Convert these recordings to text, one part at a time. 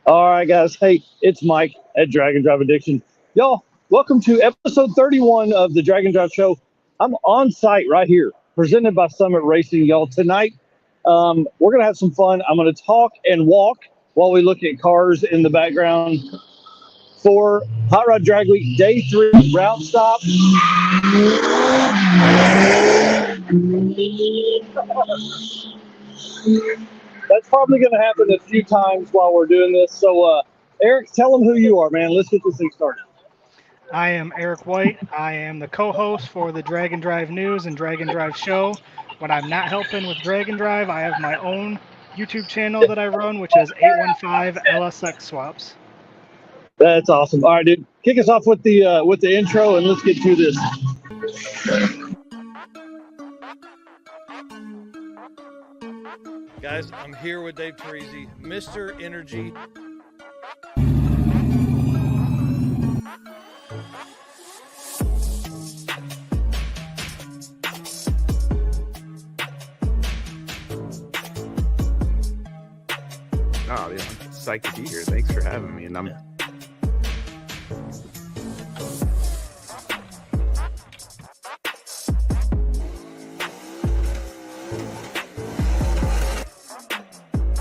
All right, guys. Hey, it's Mike at Dragon Drive Addiction. Y'all, welcome to episode 31 of the Dragon Drive Show. I'm on site right here, presented by Summit Racing. Y'all, tonight, we're going to have some fun. I'm going to talk and walk while we look at cars in the background for Hot Rod Drag Week Day 3 route stop. That's probably going to happen a few times while we're doing this. So, Eric, tell them who you are, man. Let's get this thing started. I am Eric White. I am the co-host for the Dragon Drive News and Dragon Drive Show. When I'm not helping with Dragon Drive, I have my own YouTube channel that I run, which is 815 LSX Swaps. That's awesome. All right, dude. Kick us off with the intro, and let's get to this. Guys, I'm here with Dave Teresi, Mr. Energy. Oh, yeah, I'm psyched to be here. Thanks for having me. And I'm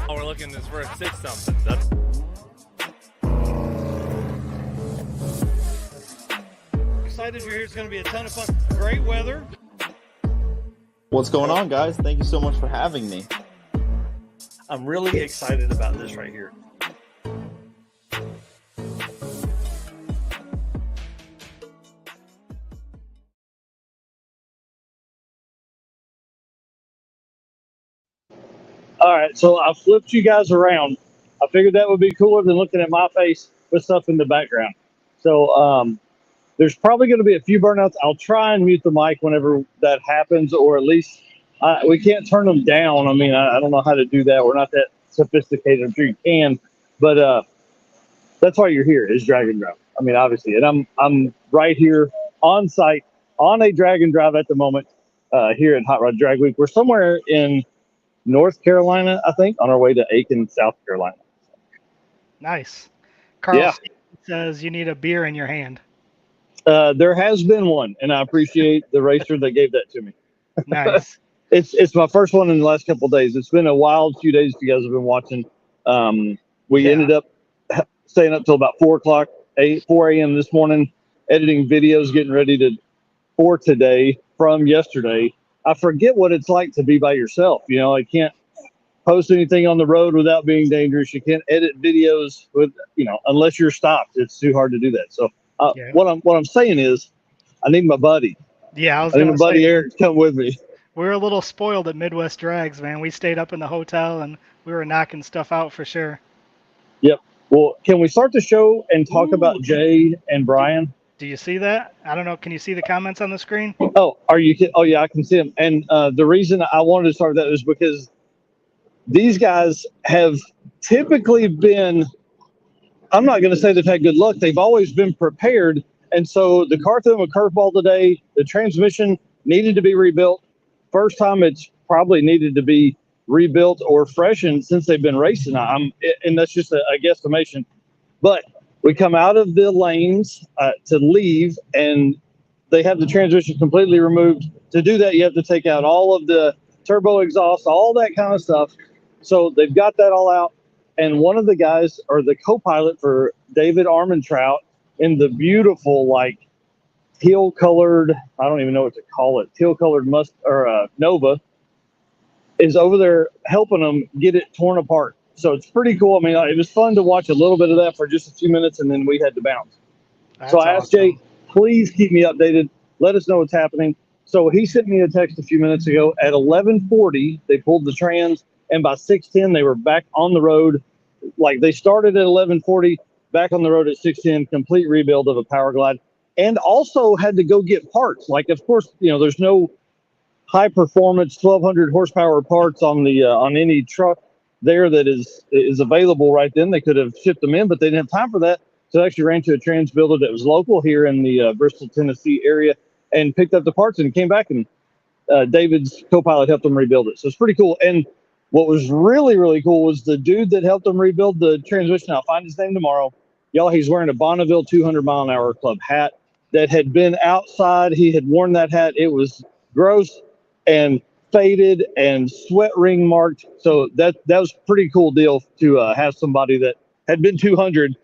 Oh, we're looking this for a 6-something. That's excited you're here. It's going to be a ton of fun. Great weather. What's going on, guys? Thank you so much for having me. I'm really excited about this right here. All right, so I flipped you guys around. I figured that would be cooler than looking at my face with stuff in the background. So there's probably going to be a few burnouts. I'll try and mute the mic whenever that happens, or at least we can't turn them down. I mean, I don't know how to do that. We're not that sophisticated. I'm sure you can, but that's why you're here is Dragon Drive. I mean, obviously, and I'm right here on site on a Dragon Drive at the moment here at Hot Rod Drag Week. We're somewhere in North Carolina, I think, on our way to Aiken, South Carolina. Nice. Carl Yeah. says you need a beer in your hand. There has been one, and I appreciate the racer that gave that to me. Nice. It's my first one in the last couple of days. It's been a wild few days if you guys have been watching. We ended up staying up till about 4 a.m. this morning, editing videos, getting ready for today from yesterday. I forget what it's like to be by yourself. You know, I can't post anything on the road without being dangerous. You can't edit videos unless you're stopped. It's too hard to do that. So what I'm saying is, I need my buddy. Yeah, I need my buddy Eric to come with me. We were a little spoiled at Midwest Drags, man. We stayed up in the hotel and we were knocking stuff out for sure. Yep. Well, can we start the show and talk about Jay and Brian? Do you see that? I don't know. Can you see the comments on the screen? Oh, oh yeah, I can see them. And the reason I wanted to start that is because these guys have typically been, I'm not going to say they've had good luck. They've always been prepared. And so the car threw them a curveball today. The transmission needed to be rebuilt. First time it's probably needed to be rebuilt or freshened since they've been racing. And that's just a guesstimation. But we come out of the lanes to leave, and they have the transmission completely removed. To do that, you have to take out all of the turbo exhaust, all that kind of stuff. So they've got that all out. And one of the guys, or the co-pilot for David Armentrout, in the beautiful, like, teal-colored, I don't even know what to call it, teal-colored Nova, is over there helping them get it torn apart. So it's pretty cool. I mean, it was fun to watch a little bit of that for just a few minutes, and then we had to bounce. That's so I asked Jay, please keep me updated. Let us know what's happening. So he sent me a text a few minutes ago. At 11:40, they pulled the trans, and by 6:10, they were back on the road. Like, they started at 11:40, back on the road at 6:10, complete rebuild of a Power Glide, and also had to go get parts. Like, of course, there's no high performance 1200 horsepower parts on the on any truck there that is available right then. They could have shipped them in, but they didn't have time for that. So I actually ran to a trans builder that was local here in the Bristol, Tennessee area, and picked up the parts and came back, and David's co-pilot helped them rebuild it. So it's pretty cool. And What was really, really cool was the dude that helped them rebuild the transmission. I'll find his name tomorrow. Y'all, he's wearing a Bonneville 200 mile an hour club hat that had been outside. He had worn that hat. It was gross and faded and sweat ring marked. So that was a pretty cool deal to have somebody that had been 200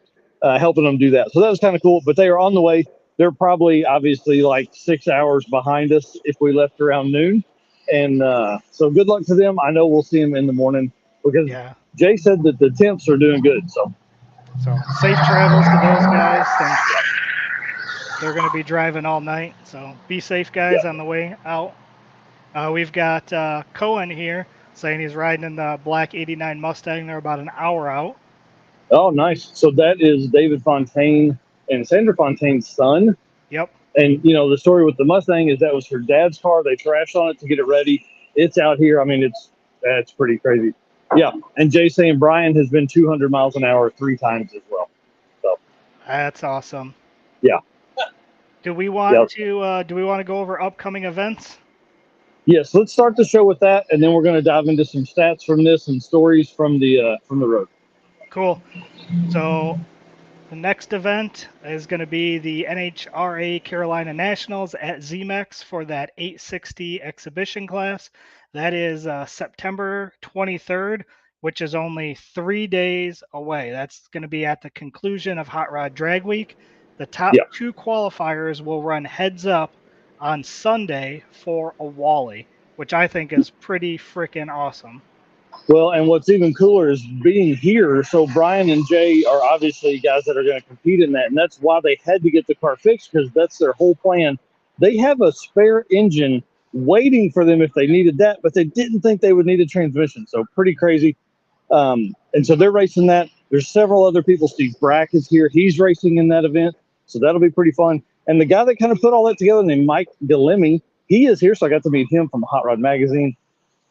helping them do that. So that was kind of cool. But they are on the way. They're probably obviously like 6 hours behind us if we left around noon. And so good luck to them. I know we'll see them in the morning because Jay said that the temps are doing good. So safe travels to those guys. And they're going to be driving all night. So be safe, guys, on the way out. We've got Cohen here saying he's riding in the black 89 Mustang. They're about an hour out. Oh, nice. So that is David Fontaine and Sandra Fontaine's son. Yep. And, you know, the story with the Mustang is that was her dad's car. They trashed on it to get it ready. It's out here. I mean, that's pretty crazy. Yeah. And Jay saying Brian has been 200 miles an hour 3 times as well. So that's awesome. Yeah. Do we want to go over upcoming events? Yes. Let's start the show with that, and then we're going to dive into some stats from this and stories from the road. Cool. So the next event is going to be the NHRA Carolina Nationals at ZMEX for that 860 exhibition class. That is September 23rd, which is only 3 days away. That's going to be at the conclusion of Hot Rod Drag Week. The top 2 qualifiers will run heads up on Sunday for a Wally, which I think is pretty freaking awesome. Well, and what's even cooler is being here. So Brian and Jay are obviously guys that are going to compete in that. And that's why they had to get the car fixed, because that's their whole plan. They have a spare engine waiting for them if they needed that, but they didn't think they would need a transmission. So pretty crazy. And so they're racing that. There's several other people. Steve Brack is here. He's racing in that event. So that'll be pretty fun. And the guy that kind of put all that together named Mike Galemi, he is here. So I got to meet him from Hot Rod Magazine.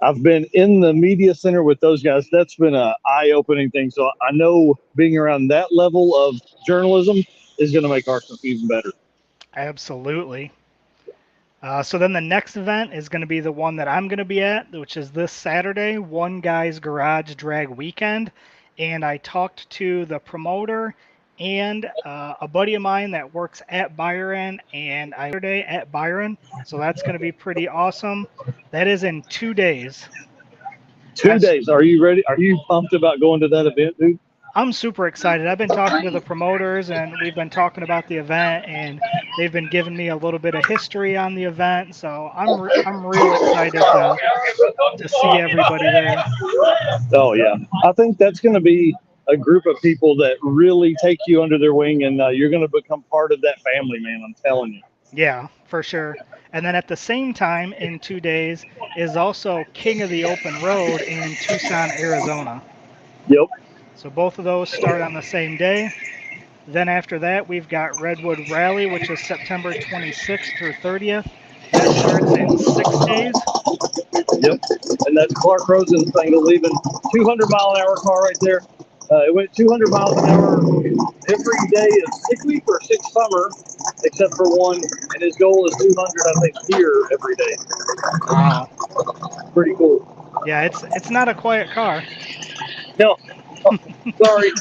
I've been in the media center with those guys. That's been an eye-opening thing. So I know being around that level of journalism is going to make our stuff even better. Absolutely. So then the next event is going to be the one that I'm going to be at, which is this Saturday, One Guy's Garage Drag Weekend. And I talked to the promoter and a buddy of mine that works at Byron, and Saturday at Byron. So that's going to be pretty awesome. That is in 2 days. 2 days. Are you ready? Are you pumped about going to that event, dude? I'm super excited. I've been talking to the promoters, and we've been talking about the event, and they've been giving me a little bit of history on the event. So I'm real excited to see everybody there. Oh yeah, I think that's going to be a group of people that really take you under their wing, and you're going to become part of that family, man. I'm telling you. Yeah, for sure. And then at the same time, in 2 days, is also King of the Open Road in Tucson, Arizona. Yep. So both of those start on the same day. Then after that, we've got Redwood Rally, which is September 26th through 30th. That starts in 6 days. Yep. And that's Clark Rosen's thing to leaving 200-mile-an-hour car right there. It went 200 miles an hour every day of 6 week or 6 summer, except for one. And his goal is 200, I think, here every day. Wow. Pretty cool. Yeah, it's not a quiet car. No. Oh, sorry.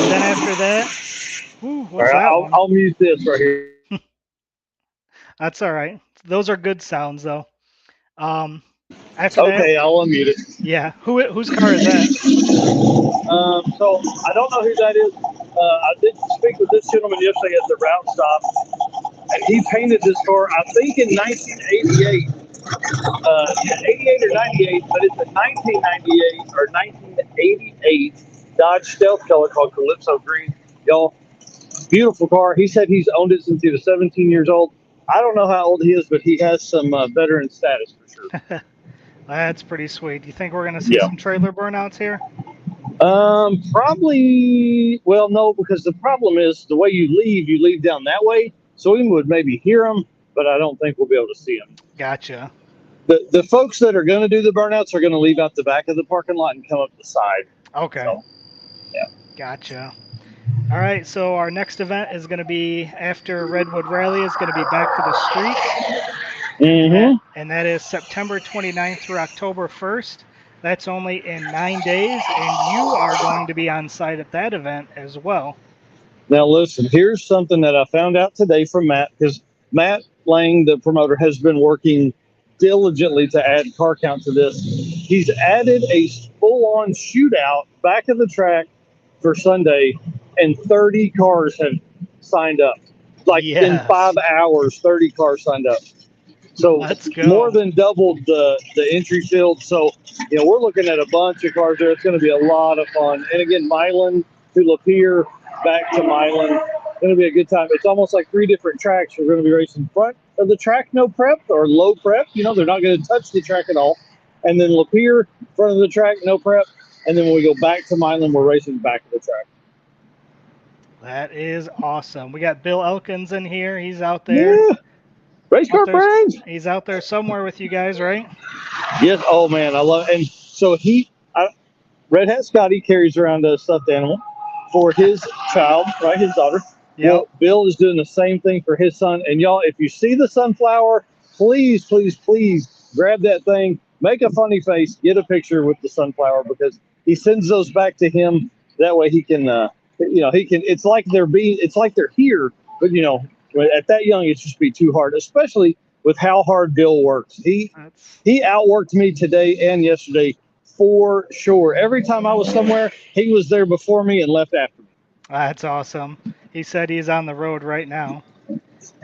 Then after that, what's that one? I'll mute this right here. That's all right. Those are good sounds, though. After that, I'll unmute it. Yeah. Whose car is that? So I don't know who that is. I did speak with this gentleman yesterday at the route stop, and he painted this car, I think, in 1988. 88 or 98, but it's a 1998 or 1988 Dodge Stealth color called Calypso Green. Y'all, beautiful car. He said he's owned it since he was 17 years old. I don't know how old he is, but he has some veteran status for sure. That's pretty sweet. Do you think we're going to see some trailer burnouts here? Probably. Well, no, because the problem is the way you leave down that way. So we would maybe hear them, but I don't think we'll be able to see them. Gotcha. The folks that are going to do the burnouts are going to leave out the back of the parking lot and come up the side. Okay. So, yeah. Gotcha. All right, so our next event is going to be after Redwood Rally. Is going to be back to the street. And that is September 29th through October 1st. That's only in 9 days, and you are going to be on site at that event as well. Now, listen, here's something that I found out today from Matt, because Matt Lang, the promoter, has been working diligently to add car count to this. He's added a full-on shootout back of the track for Sunday, and 30 cars have signed up. Like in 5 hours, 30 cars signed up. So Let's go. More than doubled the entry field. So, we're looking at a bunch of cars there. It's going to be a lot of fun. And again, Milan to Lapeer, back to Milan. It's going to be a good time. It's almost like 3 different tracks. We're going to be racing front of the track, no prep, or low prep. They're not going to touch the track at all. And then Lapeer, front of the track, no prep. And then when we go back to Milan, we're racing back of the track. That is awesome. We got Bill Elkins in here. He's out there. Yeah. Race car friends. He's out there somewhere with you guys, right? Yes. Oh, man. I love it. And so Red Hat Scotty carries around a stuffed animal for his child, right? His daughter. Yeah. Well, Bill is doing the same thing for his son. And y'all, if you see the sunflower, please, please, please grab that thing, make a funny face, get a picture with the sunflower, because he sends those back to him. That way he can, it's like they're here, but at that young, it's just be too hard, especially with how hard Bill works. He outworked me today and yesterday for sure. Every time I was somewhere, he was there before me and left after me. That's awesome. He said he's on the road right now.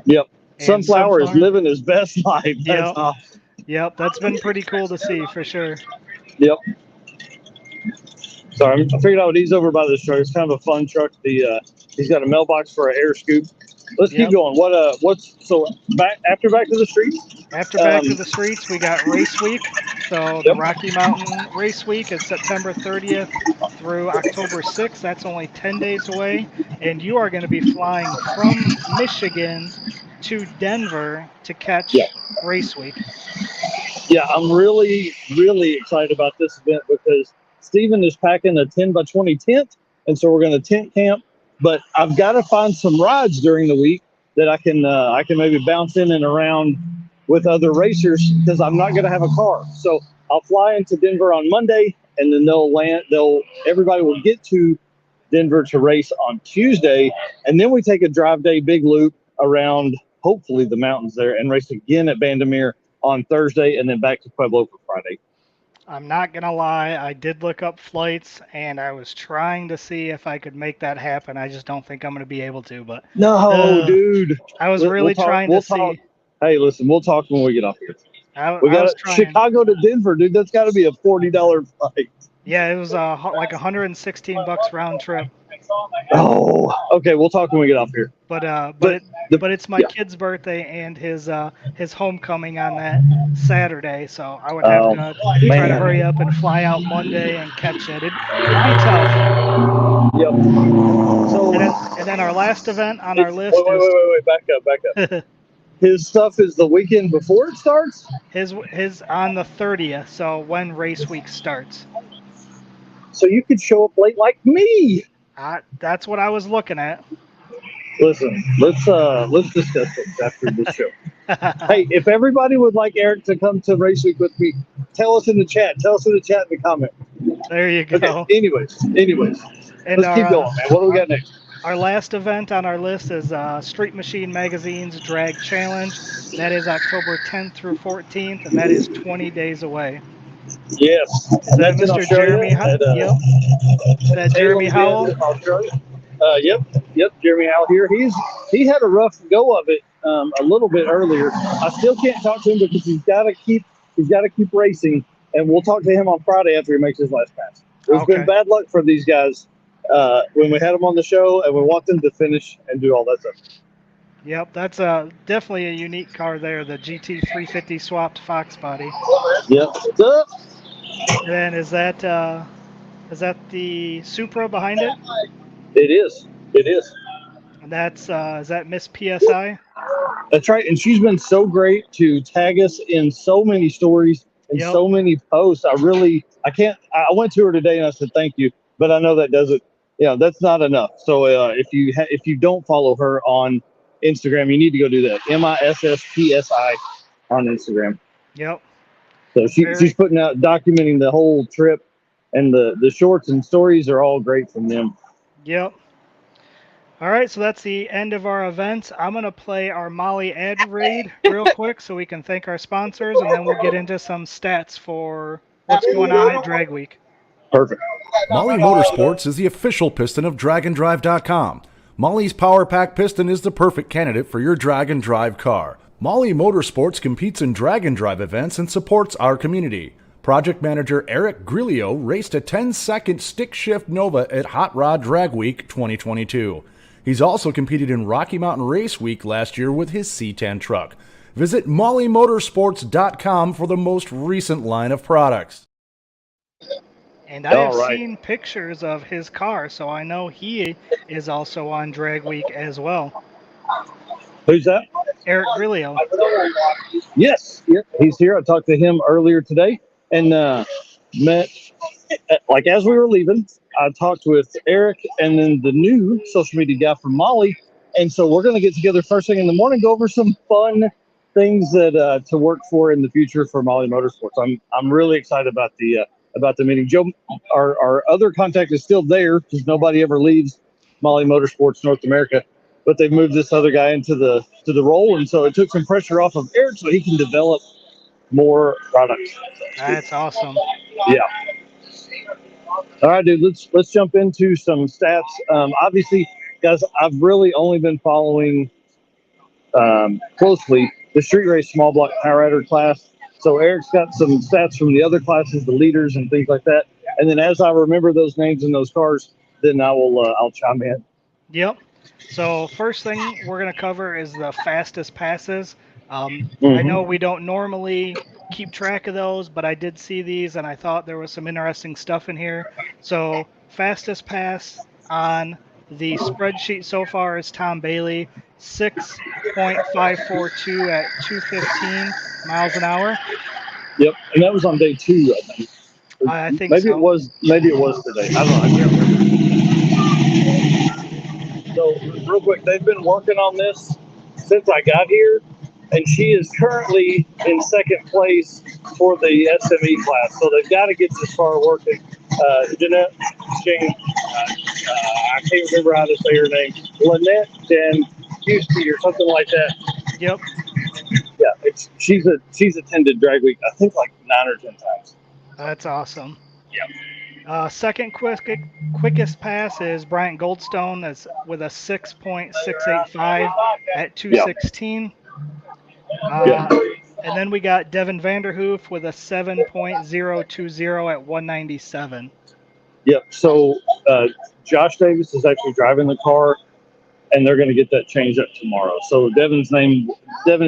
Yep. Sunflower is living his best life. That's awesome. Yep, that's been pretty cool to see for sure. Yep. Sorry, I figured out he's over by this truck. It's kind of a fun truck. He's got a mailbox for an air scoop. Let's keep going. Back to the streets? After back to the streets, we got race week. So the Rocky Mountain Race Week is September 30th through October 6th. That's only 10 days away. And you are going to be flying from Michigan to Denver to catch Race Week. Yeah, I'm really, really excited about this event because Steven is packing a 10 by 20 tent, and so we're going to tent camp. But I've got to find some rides during the week that I can maybe bounce in and around with other racers, because I'm not going to have a car. So I'll fly into Denver on Monday, and then everybody will get to Denver to race on Tuesday, and then we take a drive day big loop around hopefully the mountains there and race again at Bandamere on Thursday, and then back to Pueblo for Friday. I'm not going to lie. I did look up flights, and I was trying to see if I could make that happen. I just don't think I'm going to be able to. But no, dude. I was trying to see. Hey, listen, we'll talk when we get off here. We got Chicago to Denver, dude. That's got to be a $40 flight. Yeah, it was like $116 round trip. Oh, okay. We'll talk when we get off here. But it's my kid's birthday and his homecoming on that Saturday, so I would have to try to hurry up and fly out Monday and catch it. It'd be tough. Yep. So and then our last event on our list. Wait, back up. His stuff is the weekend before it starts? His on the 30th, so when race week starts. So you could show up late like me. That's what I was looking at. Listen, let's discuss this after the show. Hey, if everybody would like Eric to come to race week with me, tell us in the chat. Tell us in the chat in the comment. There you go. Okay, anyways. And let's keep going, man. What do we got next? Our last event on our list is Street Machine Magazine's Drag Challenge. That is October 10th through 14th, and that is 20 days away. Yes. Is that Mr. Jeremy Howell? Is that Jeremy Howell? Yep. Jeremy Howell here. He had a rough go of it a little bit earlier. I still can't talk to him because he's got to keep racing, and we'll talk to him on Friday after he makes his last pass. It's been bad luck for these guys when we had them on the show and we want them to finish and do all that stuff. Yep, that's definitely a unique car there, the GT350 swapped Fox body. Yep. What's up? And then is that the Supra behind it? It is. And that's is that Miss PSI? That's right. And she's been so great to tag us in so many stories and so many posts. I went to her today and I said thank you, but I know that doesn't. That's not enough. So if you don't follow her on Instagram, you need to go do that. MISSPSI. on Instagram. Yep. So she's putting out, documenting the whole trip, and the shorts and stories are all great from them. Yep. All right, so that's the end of our events. I'm going to play our Molly ad read real quick so we can thank our sponsors, and then we'll get into some stats for what's going on at Drag Week. Perfect. Molly Motorsports is the official piston of DragonDrive.com. Molly's Power Pack piston is the perfect candidate for your drag and drive car. Molly Motorsports competes in drag and drive events and supports our community. Project manager Eric Grillo raced a 10-second stick shift Nova at Hot Rod Drag Week 2022. He's also competed in Rocky Mountain Race Week last year with his C10 truck. Visit mollymotorsports.com for the most recent line of products. And I have seen pictures of his car, so I know he is also on Drag Week as well. Who's that? Eric Grillo. Yes, yep, he's here. I talked to him earlier today and met, like as we were leaving, I talked with Eric and then the new social media guy from Molly. And so we're going to get together first thing in the morning, go over some fun things that to work for in the future for Molly Motorsports. I'm really excited about the meeting. Joe, our other contact is still there because nobody ever leaves Molly Motorsports North America, but they've moved this other guy into the role, and so it took some pressure off of Eric so he can develop more products. That's awesome. Yeah. All right, dude. Let's jump into some stats. Obviously, guys, I've really only been following closely the street race small block power rider class. So Eric's got some stats from the other classes, the leaders and things like that. And then as I remember those names and those cars, then I'll chime in. Yep. So first thing we're going to cover is the fastest passes. I know we don't normally keep track of those, but I did see these and I thought there was some interesting stuff in here. So fastest pass on the spreadsheet so far is Tom Bailey, 6.542 at 215 miles an hour. Yep, and that was on day 2, I think. I think maybe so. it was today. I don't know. I can't remember. So real quick, they've been working on this since I got here, and she is currently in second place for the SME class. So they've got to get this car working. Jeanette Shane, I can't remember how to say her name. Lynette and Houston or something like that. Yep. Yeah, she's attended Drag Week, I think, like 9 or 10 times. That's awesome. Yeah. Second quickest pass is Bryant Goldstone with a 6.685 at 216. And then we got Devin Vanderhoof with a 7.020 at 197. Yep. So Josh Davis is actually driving the car, and they're going to get that changed up tomorrow. So Devin is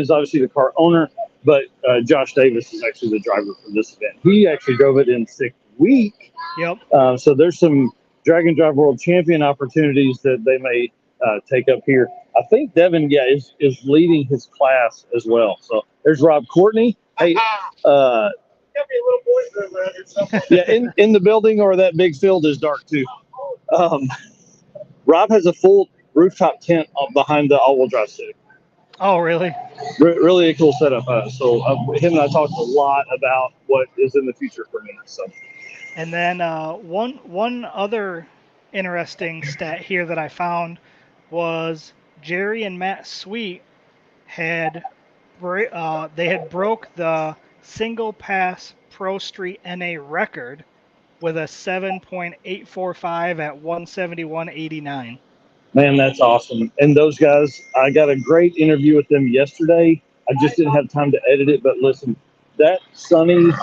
obviously the car owner, but Josh Davis is actually the driver for this event. He actually drove it in 6th week. Yep. So there's some Drag and Drive World Champion opportunities that they may take up here. I think Devin, is leading his class as well. So there's Rob Courtney. Hey, in the building, or that big field is dark too. Rob has a full rooftop tent behind the all-wheel drive Civic. Oh, really? Really a cool setup. So him and I talked a lot about what is in the future for me. So. And then one other interesting stat here that I found was Jerry and Matt Sweet had broke the single pass Pro Street NA record with a 7.845 at 171.89. Man, that's awesome. And those guys, I got a great interview with them yesterday. I just didn't have time to edit it, but listen, that Sonny's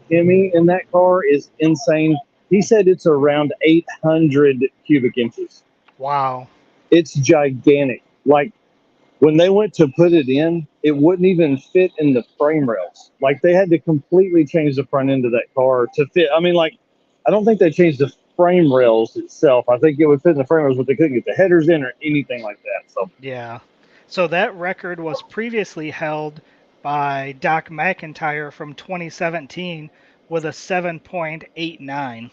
Timmy in that car is insane. He said it's around 800 cubic inches. Wow. It's gigantic. Like, when they went to put it in, it wouldn't even fit in the frame rails. Like, they had to completely change the front end of that car to fit. I mean, like, I don't think they changed the frame rails itself. I think it would fit in the frame rails, but they couldn't get the headers in or anything like that. So yeah. So that record was previously held by Doc McIntyre from 2017 with a 7.89.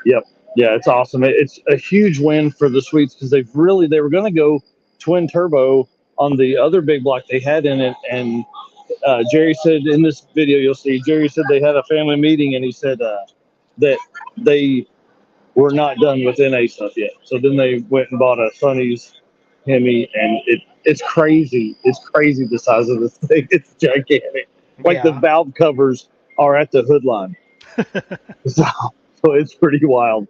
Yep. Yeah, it's awesome. It's a huge win for the Sweets because they were going to go twin turbo on the other big block they had in it. And Jerry said in this video, you'll see, Jerry said they had a family meeting, and he said that they were not done with NA stuff yet. So then they went and bought a Sonny's Hemi, and it's crazy. It's crazy the size of this thing. It's gigantic. Like the valve covers are at the hood line. So it's pretty wild.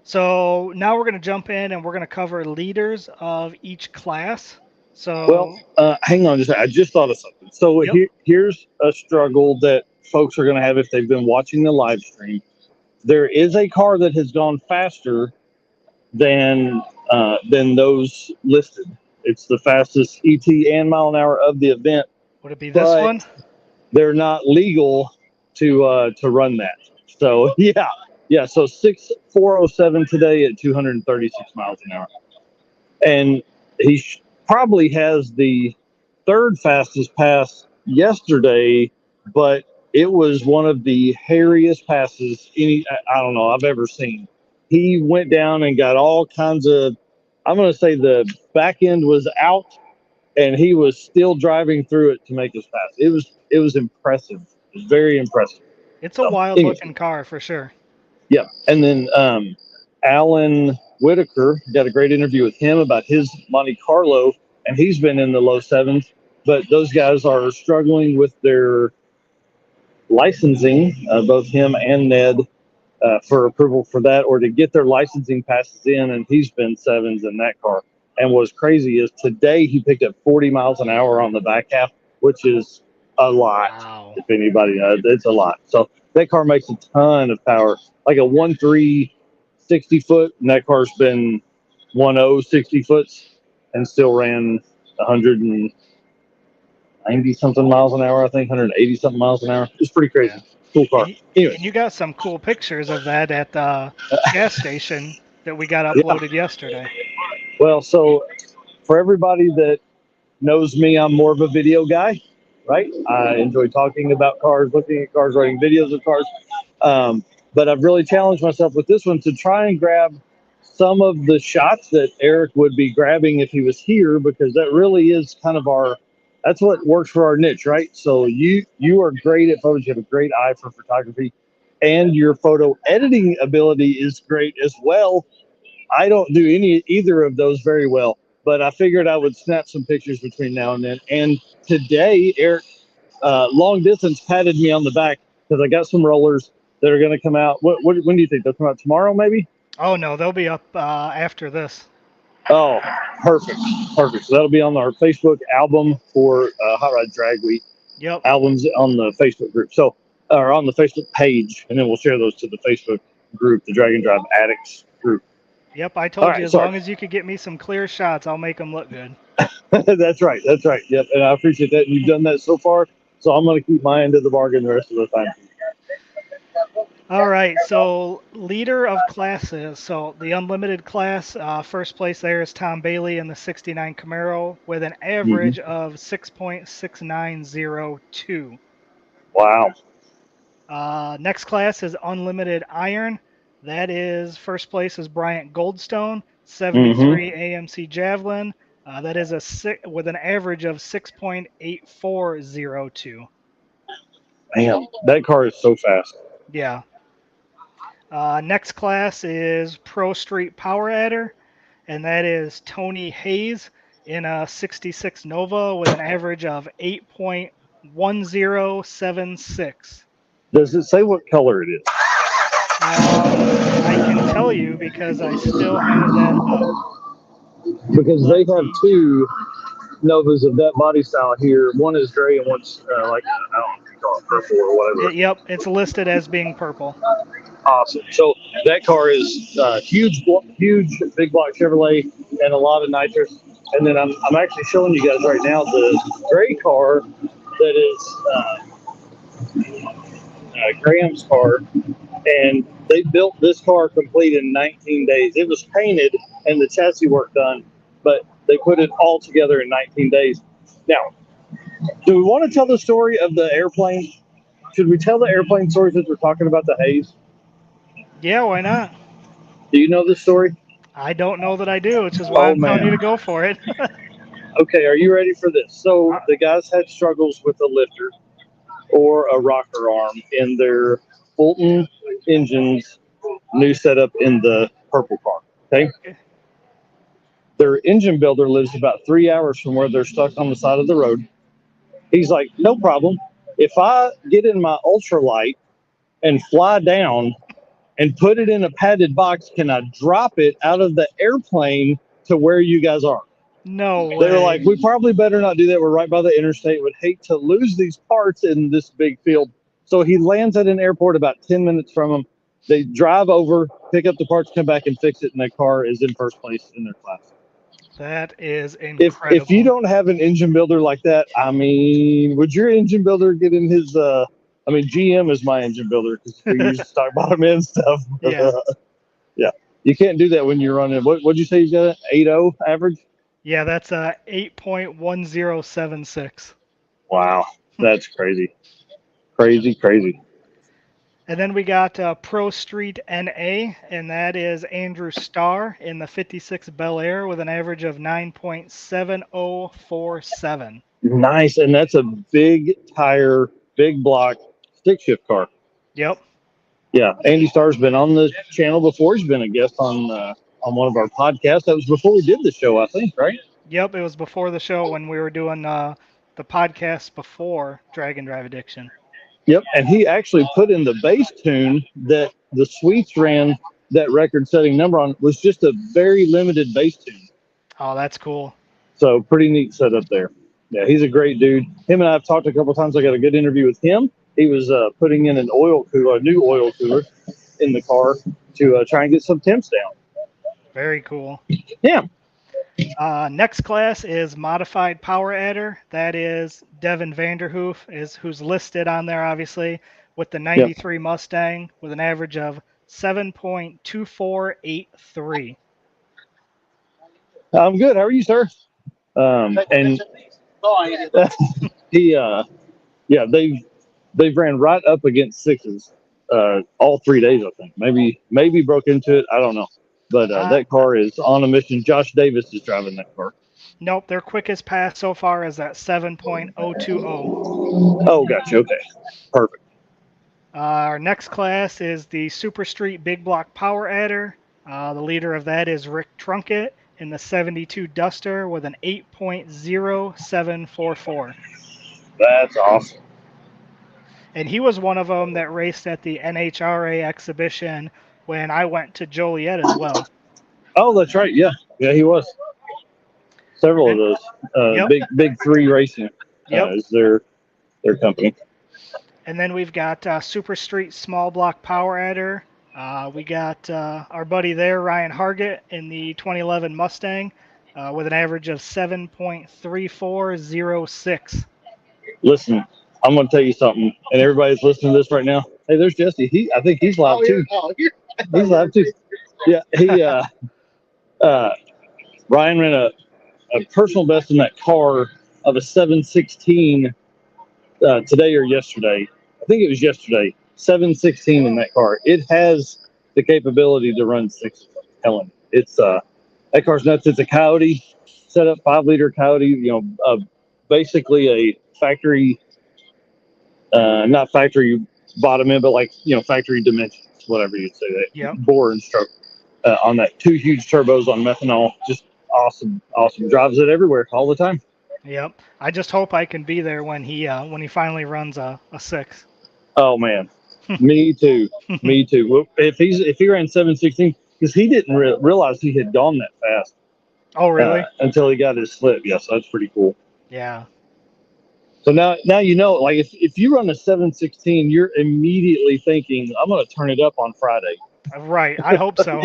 So now we're going to jump in and we're going to cover leaders of each class. So hang on just a second. I just thought of something. So here's a struggle that folks are going to have if they've been watching the live stream. There is a car that has gone faster than those listed. It's the fastest ET and mile an hour of the event. Would it be this one? They're not legal to run that. So yeah. So 407 today at 236 miles an hour, and he probably has the third fastest pass yesterday, but it was one of the hairiest passes I don't know I've ever seen. He went down and got all kinds of, I'm going to say the back end was out, and he was still driving through it to make his pass. It was impressive. It was very impressive. It's a wild looking car for sure. Yeah. And then Alan Whitaker, got a great interview with him about his Monte Carlo, and he's been in the low sevens, but those guys are struggling with their licensing, both him and Ned, for approval for that, or to get their licensing passes in, and he's been sevens in that car. And what's crazy is today he picked up 40 miles an hour on the back half, which is a lot. Wow. If anybody knows, it's a lot. So that car makes a ton of power, like a 1.3 60 foot, and that car's been 1.0 60 foots and still ran 190 something miles an hour, I think 180 something miles an hour. It's pretty crazy. Cool car. And you got some cool pictures of that at the gas station that we got uploaded yesterday. Well, so for everybody that knows me, I'm more of a video guy, right? I enjoy talking about cars, looking at cars, writing videos of cars. But I've really challenged myself with this one to try and grab some of the shots that Eric would be grabbing if he was here, because that really is kind of that's what works for our niche, right? So you are great at photos. You have a great eye for photography, and your photo editing ability is great as well. I don't do either of those very well, but I figured I would snap some pictures between now and then. And today, Eric, long distance, patted me on the back because I got some rollers that are going to come out. When do you think they'll come out? Tomorrow, maybe? Oh no, they'll be up after this. Oh, perfect. So that'll be on our Facebook album for Hot Rod Drag Week. Yep. Albums on the Facebook group. So, or on the Facebook page, and then we'll share those to the Facebook group, the Drag and Drive Addicts group. Yep, I told you, as long as you could get me some clear shots, I'll make them look good. That's right. Yep, and I appreciate that. You've done that so far, so I'm going to keep my end of the bargain the rest of the time. All right, so leader of classes. So the unlimited class, first place there is Tom Bailey in the 69 Camaro with an average of 6.6902. Wow. Next class is unlimited iron. That is, first place is Bryant Goldstone, 73 AMC Javelin. That is with an average of 6.8402. Damn, that car is so fast. Yeah. Next class is Pro Street Power Adder, and that is Tony Hayes in a 66 Nova with an average of 8.1076. Does it say what color it is? I can tell you because I still have that up. Because they have two Novas of that body style here. One is gray and one's I don't know if you call it purple or whatever. Yep, it's listed as being purple. Awesome. So that car is huge, big block Chevrolet and a lot of nitrous. And then I'm actually showing you guys right now the gray car that is Graham's car. And they built this car complete in 19 days. It was painted and the chassis work done, but they put it all together in 19 days. Now, do we want to tell the story of the airplane? Should we tell the airplane story since we're talking about the Hayes? Yeah, why not? Do you know this story? I don't know that I do, which is why I'm telling you to go for it. Okay, are you ready for this? So the guys had struggles with a lifter or a rocker arm in their Fulton engines new setup in the purple car. Okay. Their engine builder lives about 3 hours from where they're stuck on the side of the road. He's like, no problem. If I get in my ultralight and fly down and put it in a padded box, can I drop it out of the airplane to where you guys are? No way. They were like, we probably better not do that. We're right by the interstate. Would hate to lose these parts in this big field. So he lands at an airport about 10 minutes from them. They drive over, pick up the parts, come back and fix it, and their car is in first place in their class. That is incredible. If you don't have an engine builder like that, I mean, would your engine builder get in his? I mean, GM is my engine builder because we use stock bottom end stuff. Yeah. Yeah. You can't do that when you're running. What'd you say you got? 8.0 average? Yeah, that's 8.1076. Wow, that's crazy, crazy. And then we got Pro Street NA, and that is Andrew Starr in the 56 Bel Air with an average of 9.7047. Nice, and that's a big tire, big block stick shift car. Yep. Yeah, Andy Starr's been on the channel before. He's been a guest on one of our podcasts. That was before we did the show, I think, right? Yep, it was before the show when we were doing the podcast before Drag and Drive Addiction. Yep, and he actually put in the bass tune that the Sweets ran that record-setting number on. Was just a very limited bass tune. Oh, that's cool. So pretty neat setup there. Yeah, he's a great dude. Him and I have talked a couple of times. I got a good interview with him. He was putting in a new oil cooler in the car to try and get some temps down. Very cool. Yeah. Next class is Modified Power Adder. That is Devin Vanderhoof, who's listed on there, obviously, with the 93 Mustang with an average of 7.2483. I'm good. How are you, sir? And he, they've ran right up against sixes all 3 days, I think. Maybe broke into it. I don't know. But that car is on a mission. Josh Davis is driving that car. Nope, their quickest pass so far is at 7.020. Oh, gotcha. Okay. Perfect. Our next class is the Super Street Big Block Power Adder. The leader of that is Rick Trunkett in the 72 Duster with an 8.0744. That's awesome. And he was one of them that raced at the NHRA exhibition when I went to Joliet as well. Oh, that's right. Yeah, he was. Several of those. Big Three Racing is their company. And then we've got Super Street Small Block Power Adder. We got our buddy there, Ryan Hargett, in the 2011 Mustang with an average of 7.3406. Listen, I'm going to tell you something, and everybody's listening to this right now. Hey, there's Jesse. I think he's live too. He's live too. Yeah, Ryan ran a personal best in that car of a 716 today or yesterday. I think it was yesterday. 716 in that car. It has the capability to run six. Helen, it's that car's nuts. It's a Coyote setup, 5-liter Coyote. Basically a factory, not factory bottom end, but factory dimensions, whatever you'd say that. Yep. Bore and stroke on that. 2 huge turbos on methanol. Just awesome. Drives it everywhere all the time. Yep. I just hope I can be there when he finally runs a 6. Oh man, me too. Me too. Well, if he ran 716, because he didn't realize he had gone that fast. Oh really? Until he got his slip. Yes, that's pretty cool. Yeah. So now like if you run a 716, you're immediately thinking, I'm going to turn it up on Friday. Right. I hope so.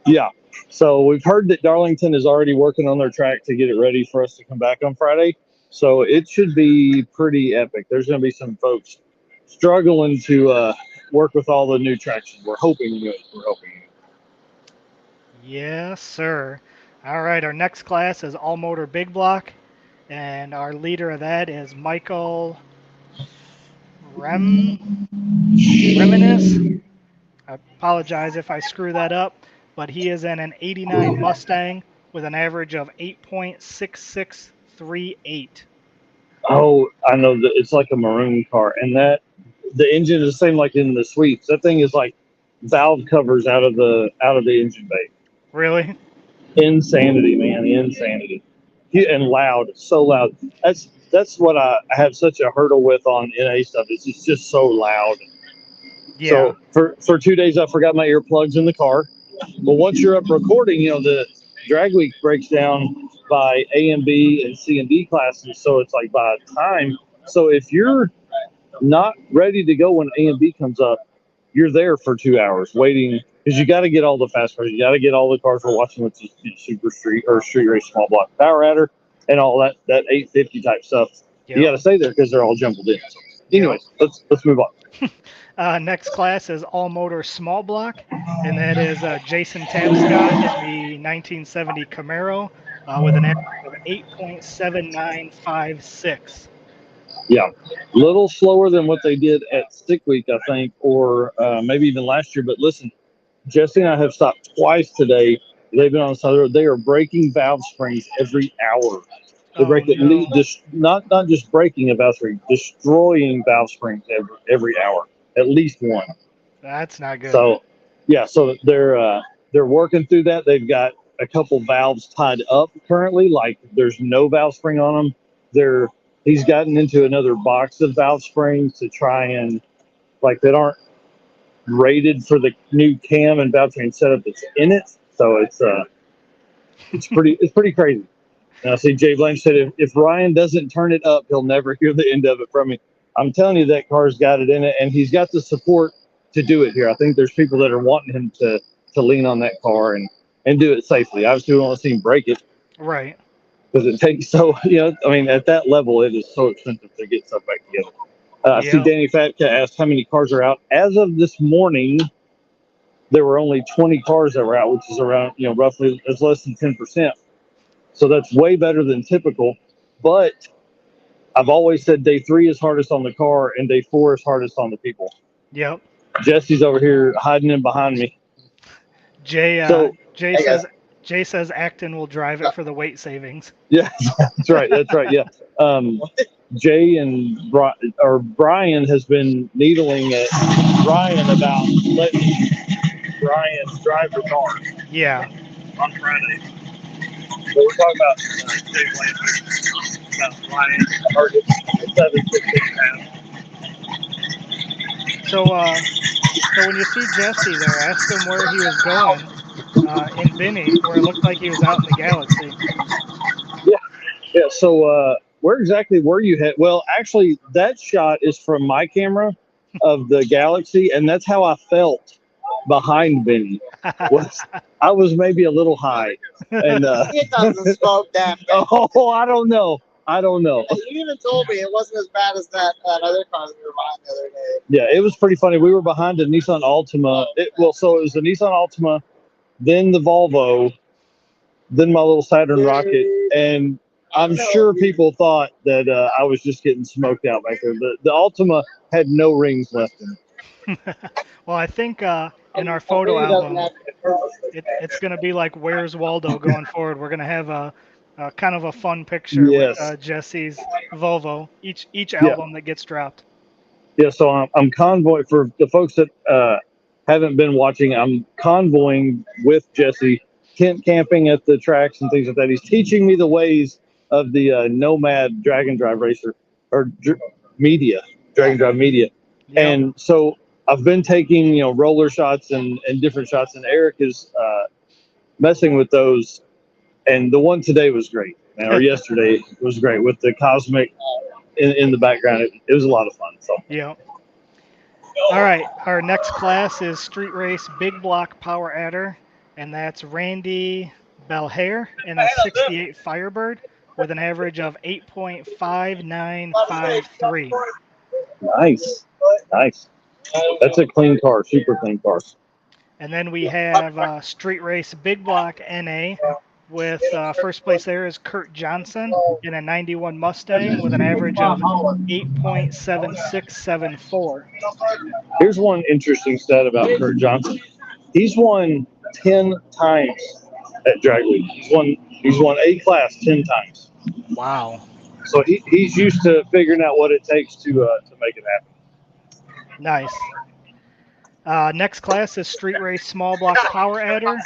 Yeah. So we've heard that Darlington is already working on their track to get it ready for us to come back on Friday. So it should be pretty epic. There's going to be some folks struggling to work with all the new traction. We're hoping. Yes, sir. All right. Our next class is All Motor Big Block, and our leader of that is Michael Reminis. I apologize if I screw that up, but he is in an 89 Mustang with an average of 8.6638. Oh, I know that it's like a maroon car, and that the engine is the same like in the Sweeps. That thing is like valve covers out of the engine bay. Really? Insanity, man, insanity. And loud, so loud. That's what I have such a hurdle with on NA stuff. It's just so loud. Yeah. So for 2 days, I forgot my earplugs in the car. But once you're up recording, the drag week breaks down by A and B and C and D classes. So it's like by time. So if you're not ready to go when A and B comes up, you're there for 2 hours waiting because you got to get all the fast cars. You got to get all the cars we're watching, which is super street or street race small block power adder and all that 850 type stuff. Yep. You got to stay there because they're all jumbled in. So anyways, let's move on. Next class is all motor small block, and that is Jason Tapscott in the 1970 Camaro with an average of 8.7956. Yeah, little slower than what they did at Stick Week, I think, or maybe even last year. But listen, Jesse and I have stopped twice today. They've been on the side of the road. They are breaking valve springs every hour. They break at least not just breaking a valve spring, destroying valve springs every hour, at least one. That's not good. So, yeah, so they're working through that. They've got a couple valves tied up currently, like there's no valve spring on them. He's gotten into another box of valve springs to try and like that aren't rated for the new cam and valve train setup that's in it. So it's pretty crazy. And I see Jay Blanche said if Ryan doesn't turn it up, he'll never hear the end of it from me. I'm telling you, that car's got it in it, and he's got the support to do it here. I think there's people that are wanting him to lean on that car and do it safely. Obviously, we don't want to see him break it. Right. Because it takes so, I mean, at that level, it is so expensive to get stuff back together. I see Danny Fatka asked how many cars are out. As of this morning, there were only 20 cars that were out, which is around, roughly, it's less than 10%. So that's way better than typical. But I've always said day 3 is hardest on the car and day 4 is hardest on the people. Yep. Jesse's over here hiding in behind me. Jay says Acton will drive it for the weight savings. Yeah, that's right. Yeah. Jay and Brian has been needling at Ryan about letting Brian drive the car. Yeah. On Friday. So we're talking about Jay Blanchard, about Ryan, target 7.5. So when you see Jesse there, ask him where he was going in Vinny, where it looked like he was out in the Galaxy. Yeah. So where exactly were you headed? Well, actually, that shot is from my camera of the Galaxy, and that's how I felt behind Vinny. I was maybe a little high, and it doesn't slow down. Oh, I don't know. You even told me it wasn't as bad as that other car we were behind the other day. Yeah, it was pretty funny. We were behind a Nissan Altima. So it was the Nissan Altima, then the Volvo, then my little Saturn Rocket, and I'm sure people thought that I was just getting smoked out back there. The Altima had no rings left in it. Well, I think in our photo album, it's going to be like Where's Waldo going forward. We're going to have a kind of a fun picture with Jesse's Volvo, each album that gets dropped. Yeah, so I'm convoy for the folks that haven't been watching. I'm convoying with Jesse, tent camping at the tracks and things like that. He's teaching me the ways of the Nomad Drag and Drive racer or Drag and Drive media. Yep. And so I've been taking roller shots and different shots, and Eric is messing with those. And the one today was great, or yesterday was great with the cosmic in the background. It was a lot of fun. So yeah. All right, our next class is Street Race Big Block Power Adder, and that's Randy Belhair in a 68 Firebird with an average of 8.5953. Nice. That's a clean car, super clean car. And then we have Street Race Big Block NA with first place there is Kurt Johnson in a 91 Mustang with an average of 8.7674. Here's one interesting stat about Kurt Johnson. He's won 10 times at Drag Week. He's won He's won A class 10 times. Wow. So he's used to figuring out what it takes to make it happen. Nice. Next class is Street Race Small Block Power Adder.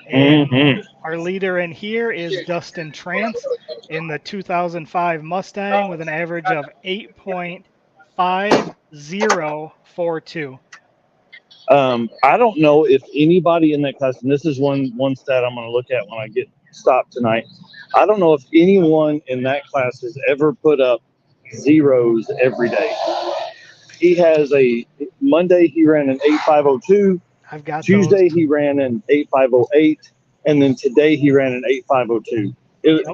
And our leader in here is Dustin Trance in the 2005 Mustang with an average of 8.5042. I don't know if anybody in that class, and this is one stat I'm going to look at when I get stopped tonight. I don't know if anyone in that class has ever put up zeros every day. He has Monday he ran an 8502. I've got Tuesday those. he ran an 8508, and then today he ran an 8502. It was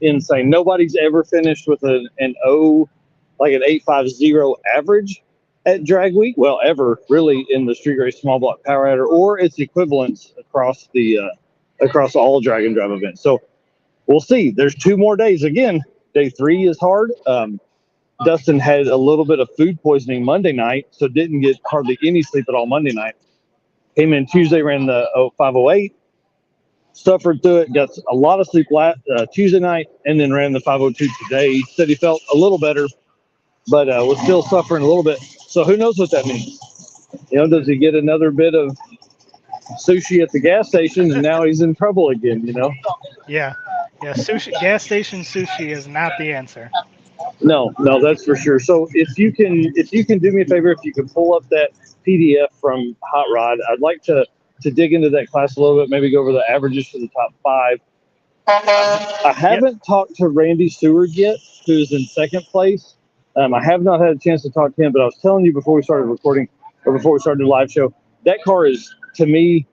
insane. Nobody's ever finished with an O, like an 850 average at drag week. Well, ever really in the Street Race Small Block Power Adder or its equivalents across all drag and drive events. So we'll see. There's 2 more days. Again, day 3 is hard. Dustin had a little bit of food poisoning Monday night, so didn't get hardly any sleep at all Monday night. Came in Tuesday, ran the 508, suffered through it, got a lot of sleep Tuesday night, and then ran the 502 today. He said he felt a little better, but was still suffering a little bit. So who knows what that means? Does he get another bit of sushi at the gas station, and now he's in trouble again, Yeah. Sushi, gas station sushi is not the answer. No, that's for sure. So if you can do me a favor, if you can pull up that PDF from Hot Rod, I'd like to dig into that class a little bit, maybe go over the averages for the top 5. I haven't talked to Randy Seward yet, who's in second place. I have not had a chance to talk to him, but I was telling you before we started recording, or before we started the live show, that car is, to me,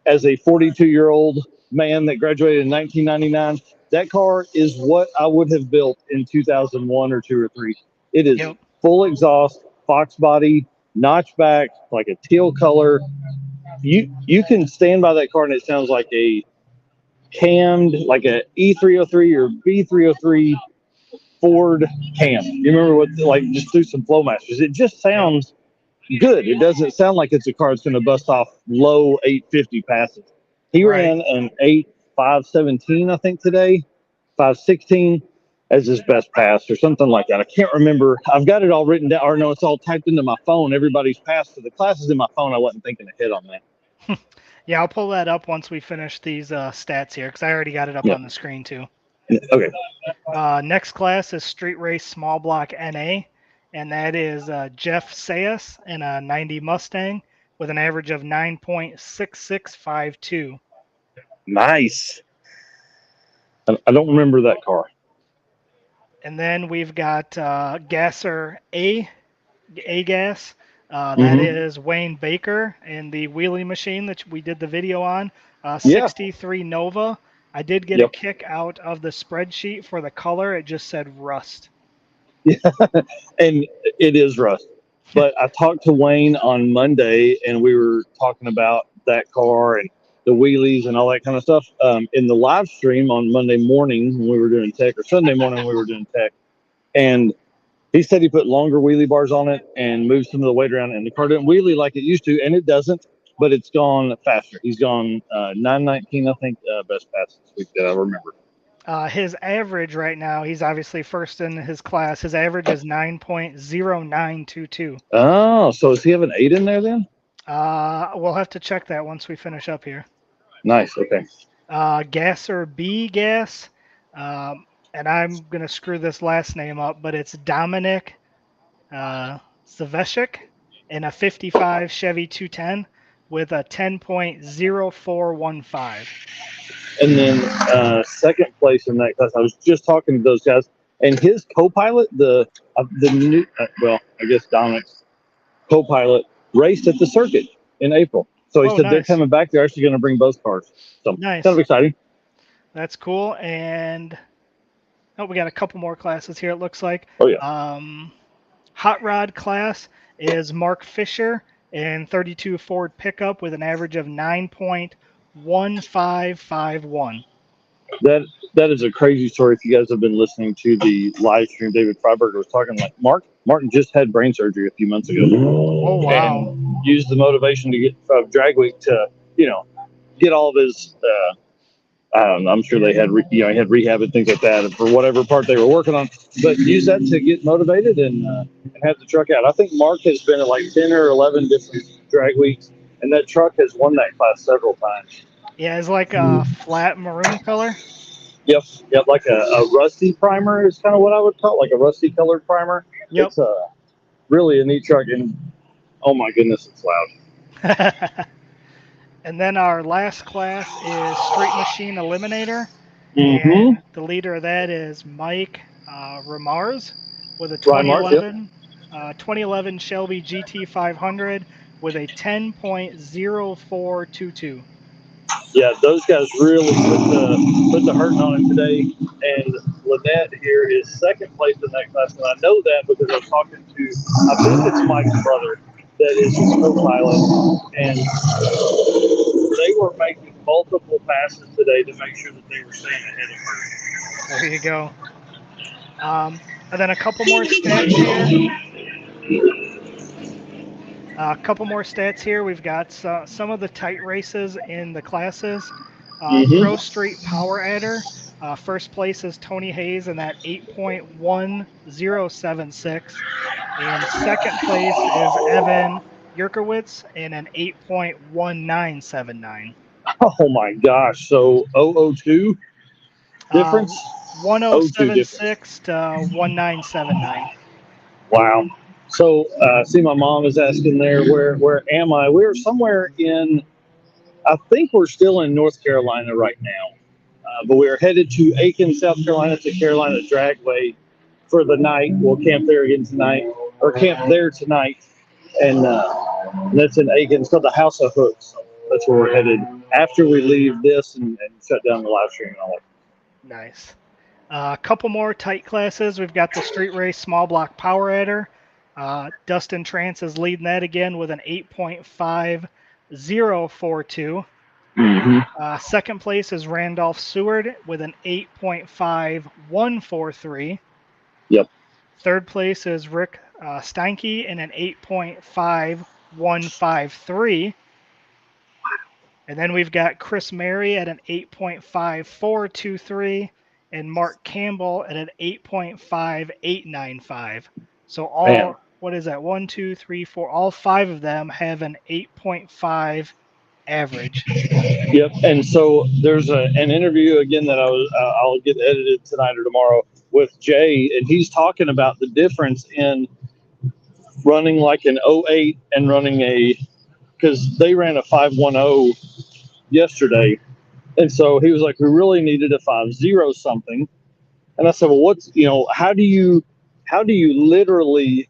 as a 42-year-old man that graduated in 1999, that car is what I would have built in 2001 or 2 or 3. It is full exhaust, Fox body, notchback, like a teal color. You can stand by that car and it sounds like a cammed, like a E303 or B303 Ford cam. You remember what, like, just do some Flowmasters. It just sounds good. It doesn't sound like it's a car that's going to bust off low 850 passes. He ran an 8.517, I think, today, 516 as his best pass or something like that. I can't remember. I've got it all written down, or no, it's all typed into my phone. Everybody's pass for the classes in my phone. I wasn't thinking ahead on that. Yeah, I'll pull that up once we finish these stats here because I already got it up on the screen too. Okay. Next class is Street Race Small Block NA, and that is Jeff Sayas in a 90 Mustang with an average of 9.6652. Nice. I don't remember that car. And then we've got Gasser A-Gas. That is Wayne Baker and the wheelie machine that we did the video on. 63 Nova. I did get a kick out of the spreadsheet for the color. It just said rust. Yeah, and it is rust. But I talked to Wayne on Monday, and we were talking about that car and the wheelies and all that kind of stuff in the live stream on Monday morning when we were doing tech, or Sunday morning when we were doing tech. And he said he put longer wheelie bars on it and moved some of the weight around, and the car didn't wheelie like it used to, and it doesn't, but it's gone faster. He's gone 919, I think, best pass this week that I remember. His average right now, he's obviously first in his class. His average is 9.0922. Oh, so does he have an 8 in there then? We'll have to check that once we finish up here. Nice, okay. Gasser B Gas, and I'm going to screw this last name up, but it's Dominic Zaveshik in a 55 Chevy 210 with a 10.0415. And then second place in that class, I was just talking to those guys, and his co-pilot, the new, I guess Dominic's co-pilot, raced at the circuit in April. So he said they're coming back. They're actually going to bring both cars. So kind of exciting. That's cool. And we got a couple more classes here, it looks like. Oh, yeah. Hot Rod class is Mark Fisher in 32 Ford pickup with an average of 9.1551. That is a crazy story. If you guys have been listening to the live stream, David Freiberger was talking like Martin just had brain surgery a few months ago. Oh, wow. And used the motivation to get drag week to, get all of his I'm sure they had, had rehab and things like that for whatever part they were working on. But use that to get motivated and have the truck out. I think Mark has been at like 10 or 11 different drag weeks, and that truck has won that class several times. Yeah, it's like a flat maroon color. Yep, like a rusty primer is kind of what I would call it, like a rusty colored primer. Yep. It's really a neat truck, and oh my goodness, it's loud. And then our last class is Street Machine Eliminator. Mm-hmm. And the leader of that is Mike Ramars with a 2011 Shelby GT 500 with a 10.0422. Yeah, those guys really put the hurting on it today. And Lynette here is second place in that class. And I know that because I was talking to, I think it's Mike's brother that is his co-pilot. And they were making multiple passes today to make sure that they were staying ahead of her. There you go. And then a couple more stats here. We've got some of the tight races in the classes. Pro Street Power Adder. First place is Tony Hayes in that 8.1076. And second place is Evan Yerkowitz in an 8.1979. Oh my gosh. So 002 difference? 1076 to 1979. Wow. So, see, my mom is asking there, where am I? We're somewhere in, I think we're still in North Carolina right now, but we're headed to Aiken, South Carolina, to Carolina Dragway for the night. We'll camp there again tonight, or camp there tonight, and that's in Aiken. It's called the House of Hooks. That's where we're headed after we leave this and shut down the live stream and all that. Nice. A couple more tight classes. We've got the Street Race Small Block Power Adder. Dustin Trance is leading that again with an 8.5042. Second place is Randolph Seward with an 8.5143. Yep. Third place is Rick Steinke in an 8.5153. And then we've got Chris Mary at an 8.5423 and Mark Campbell at an 8.5895. So all, what is that? 1, 2, 3, 4. All five of them have an 8.5 average. Yep. And so there's an interview again that I'll get edited tonight or tomorrow with Jay, and he's talking about the difference in running like an 08 and running because they ran a 510 yesterday. And so he was like, we really needed a 50 something. And I said, well, how do you literally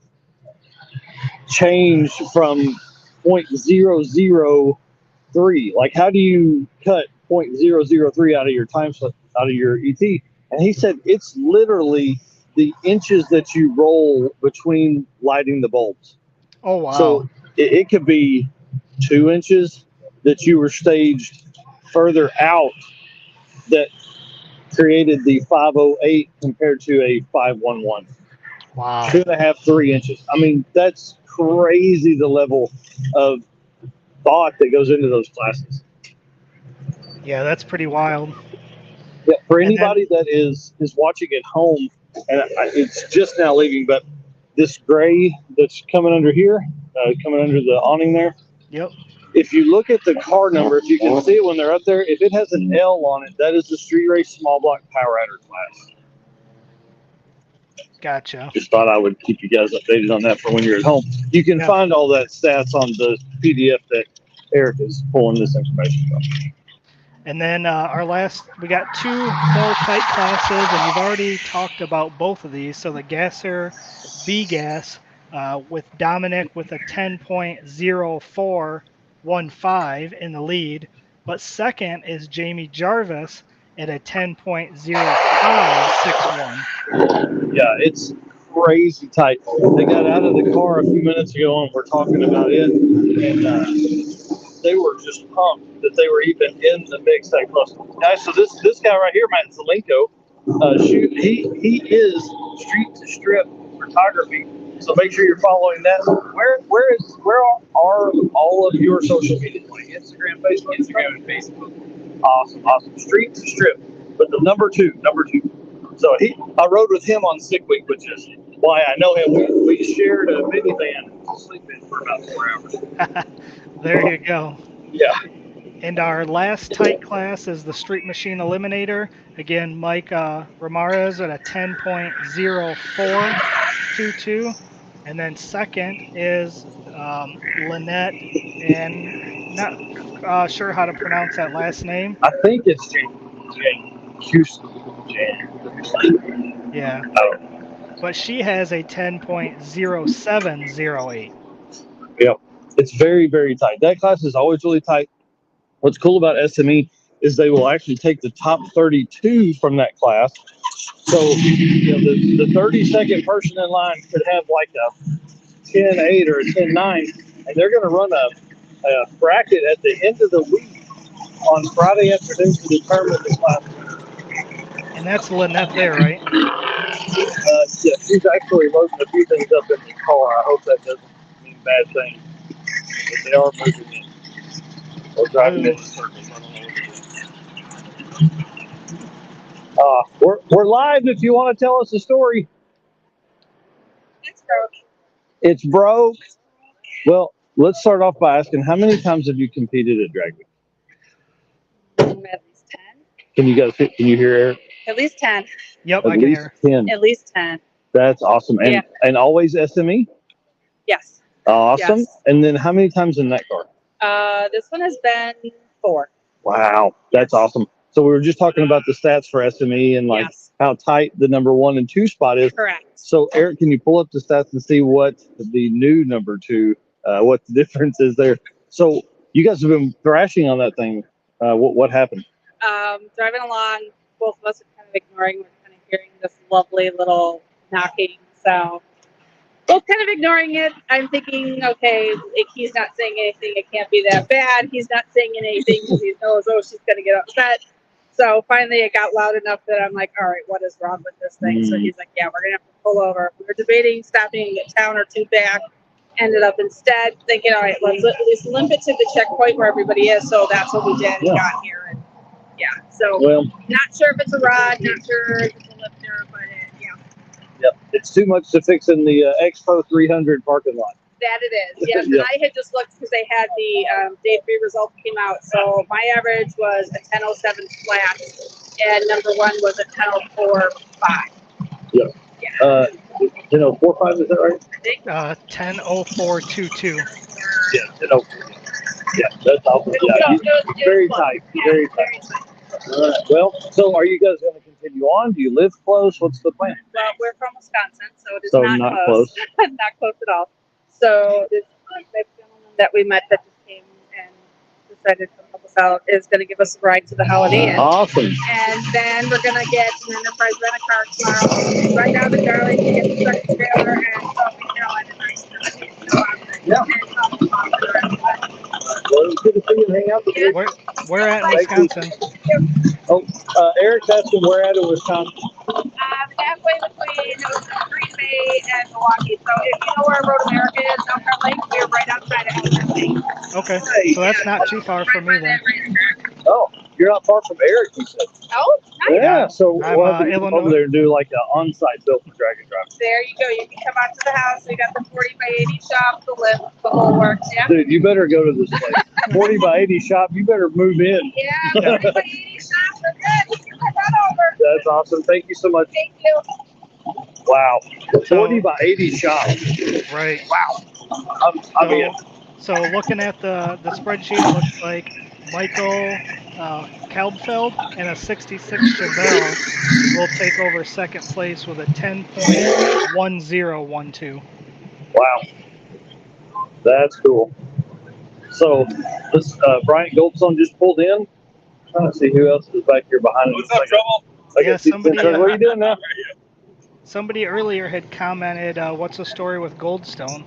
change from 0.003? Like, how do you cut 0.003 out of your time slip, out of your ET? And he said, it's literally the inches that you roll between lighting the bulbs. Oh, wow. So it could be 2 inches that you were staged further out that created the 508 compared to a 511. Wow. 2.5, 3 inches. I mean, that's crazy, the level of thought that goes into those classes. Yeah, that's pretty wild. Yeah, for anybody that is watching at home, and it's just now leaving, but this gray that's coming under here, coming under the awning there. Yep. If you look at the car number, if you can see it when they're up there, if it has an L on it, that is the Street Race Small Block Power Adder class. Gotcha. Just thought I would keep you guys updated on that for when you're at home. You can find all that stats on the PDF that Eric is pulling this information from. And then we got 2 more tight classes, and you've already talked about both of these. So the Gasser B-Gas with Dominic with a 10.0415 in the lead, but second is Jamie Jarvis at a 10.0561. Yeah, it's crazy tight. They got out of the car a few minutes ago, and we're talking about it, and they were just pumped that they were even in the mix that close. Guys, so this guy right here, Matt Zelenko, he is street to strip photography. So make sure you're following that. Where are all of your social media? Like Instagram, Facebook, and Facebook. Awesome. Street to strip. But the number two. So I rode with him on sick week, which is why I know him. We shared a minivan to sleep in for about 4 hours. There you go. Yeah. And our last tight class is the Street Machine Eliminator. Again, Mike Ramirez at a 10.0422. And then second is Lynette, and not sure how to pronounce that last name. I think it's Jane Houston. Yeah. But she has a 10.0708. Yep. It's very, very tight. That class is always really tight. What's cool about SME is they will actually take the top 32 from that class. So, the 32nd person in line could have like a 10-8 or a 10-9, and they're going to run a bracket at the end of the week on Friday afternoon to determine the class. And that's Lynette there, right? Yeah, she's actually loading a few things up in the car. I hope that doesn't mean bad things. But they are moving in. Or driving in circles. I don't know what they're doing. We're live if you want to tell us a story. It's broke. It's broke. Well, let's start off by asking, how many times have you competed at Drag Week? At least 10. Can you hear Eric? At least 10. Yep, At I can least hear. 10. At least 10. That's awesome. And always SME? Yes. Awesome. Yes. And then how many times in that car? This one has been 4. Wow, that's awesome. So we were just talking about the stats for SME and how tight the number 1 and 2 spot is. Correct. So Eric, can you pull up the stats and see what the new number 2, what the difference is there? So you guys have been thrashing on that thing. What happened? Driving along, both of us are kind of ignoring. We're kind of hearing this lovely little knocking sound. Both kind of ignoring it. I'm thinking, okay, he's not saying anything. It can't be that bad. He's not saying anything because he knows, she's going to get upset. So finally it got loud enough that I'm like, all right, what is wrong with this thing? So he's like, yeah, we're going to have to pull over. We were debating stopping a town or 2 back. Ended up instead thinking, all right, let's at least limp it to the checkpoint where everybody is. So that's what we did. We got here. And so not sure if it's a rod, not sure if it's a lifter, but Yep, it's too much to fix in the Expo 300 parking lot. That it is, yes. And I had just looked because they had the day 3 results came out. So my average was a 10.07 flat, and number 1 was a 10.04.5. Yep. Yeah. 10.04.5, is that right? I think. 10.0422. Yeah, 10.04. Yeah, that's awesome. Yeah, very tight. Very tight. All right. Well, so are you guys going to continue on? Do you live close? What's the plan? Well, we're from Wisconsin, so it is not close. Not close at all. So this gentleman that we met that just came and decided to help us out is going to give us a ride to the Holiday Inn. Awesome. And then we're going to get an Enterprise rent-a-car tomorrow, right down to Darlington, get the second trailer, and South Carolina nice. Yeah. Well, it's good to see you and hang out with you. Where at in Wisconsin? Eric's asking where at in Wisconsin. Halfway between Green Bay and Milwaukee. So if you know where Road America is, South Carolina, we're right outside of Milwaukee. Okay, so that's not too far from me then. Oh, you're not far from Eric, you said. Oh, nice. Yeah, so I'm, we'll have to come over Illinois. there and do like an on-site build for Drag and Drive. There you go. You can come out to the house. We got the 40 by 80 shop, the lift, the whole works. Yeah. Dude, you better go to this place. 40 by 80 shop, you better move in. Yeah, 40 by 80 shop. We're good. We can come on over. That's awesome. Thank you so much. Thank you. Wow. 40 by 80 shop. Right. Wow. I'm in. So looking at the spreadsheet, it looks like Michael Kalbfeld and a 66 Chevelle will take over second place with a 10.1012. Wow. That's cool. So this Bryant Goldstone just pulled in. Trying to see who else is back here behind him. What's up, Trouble? Yeah, somebody. What are you doing now? Somebody earlier had commented, "What's the story with Goldstone?"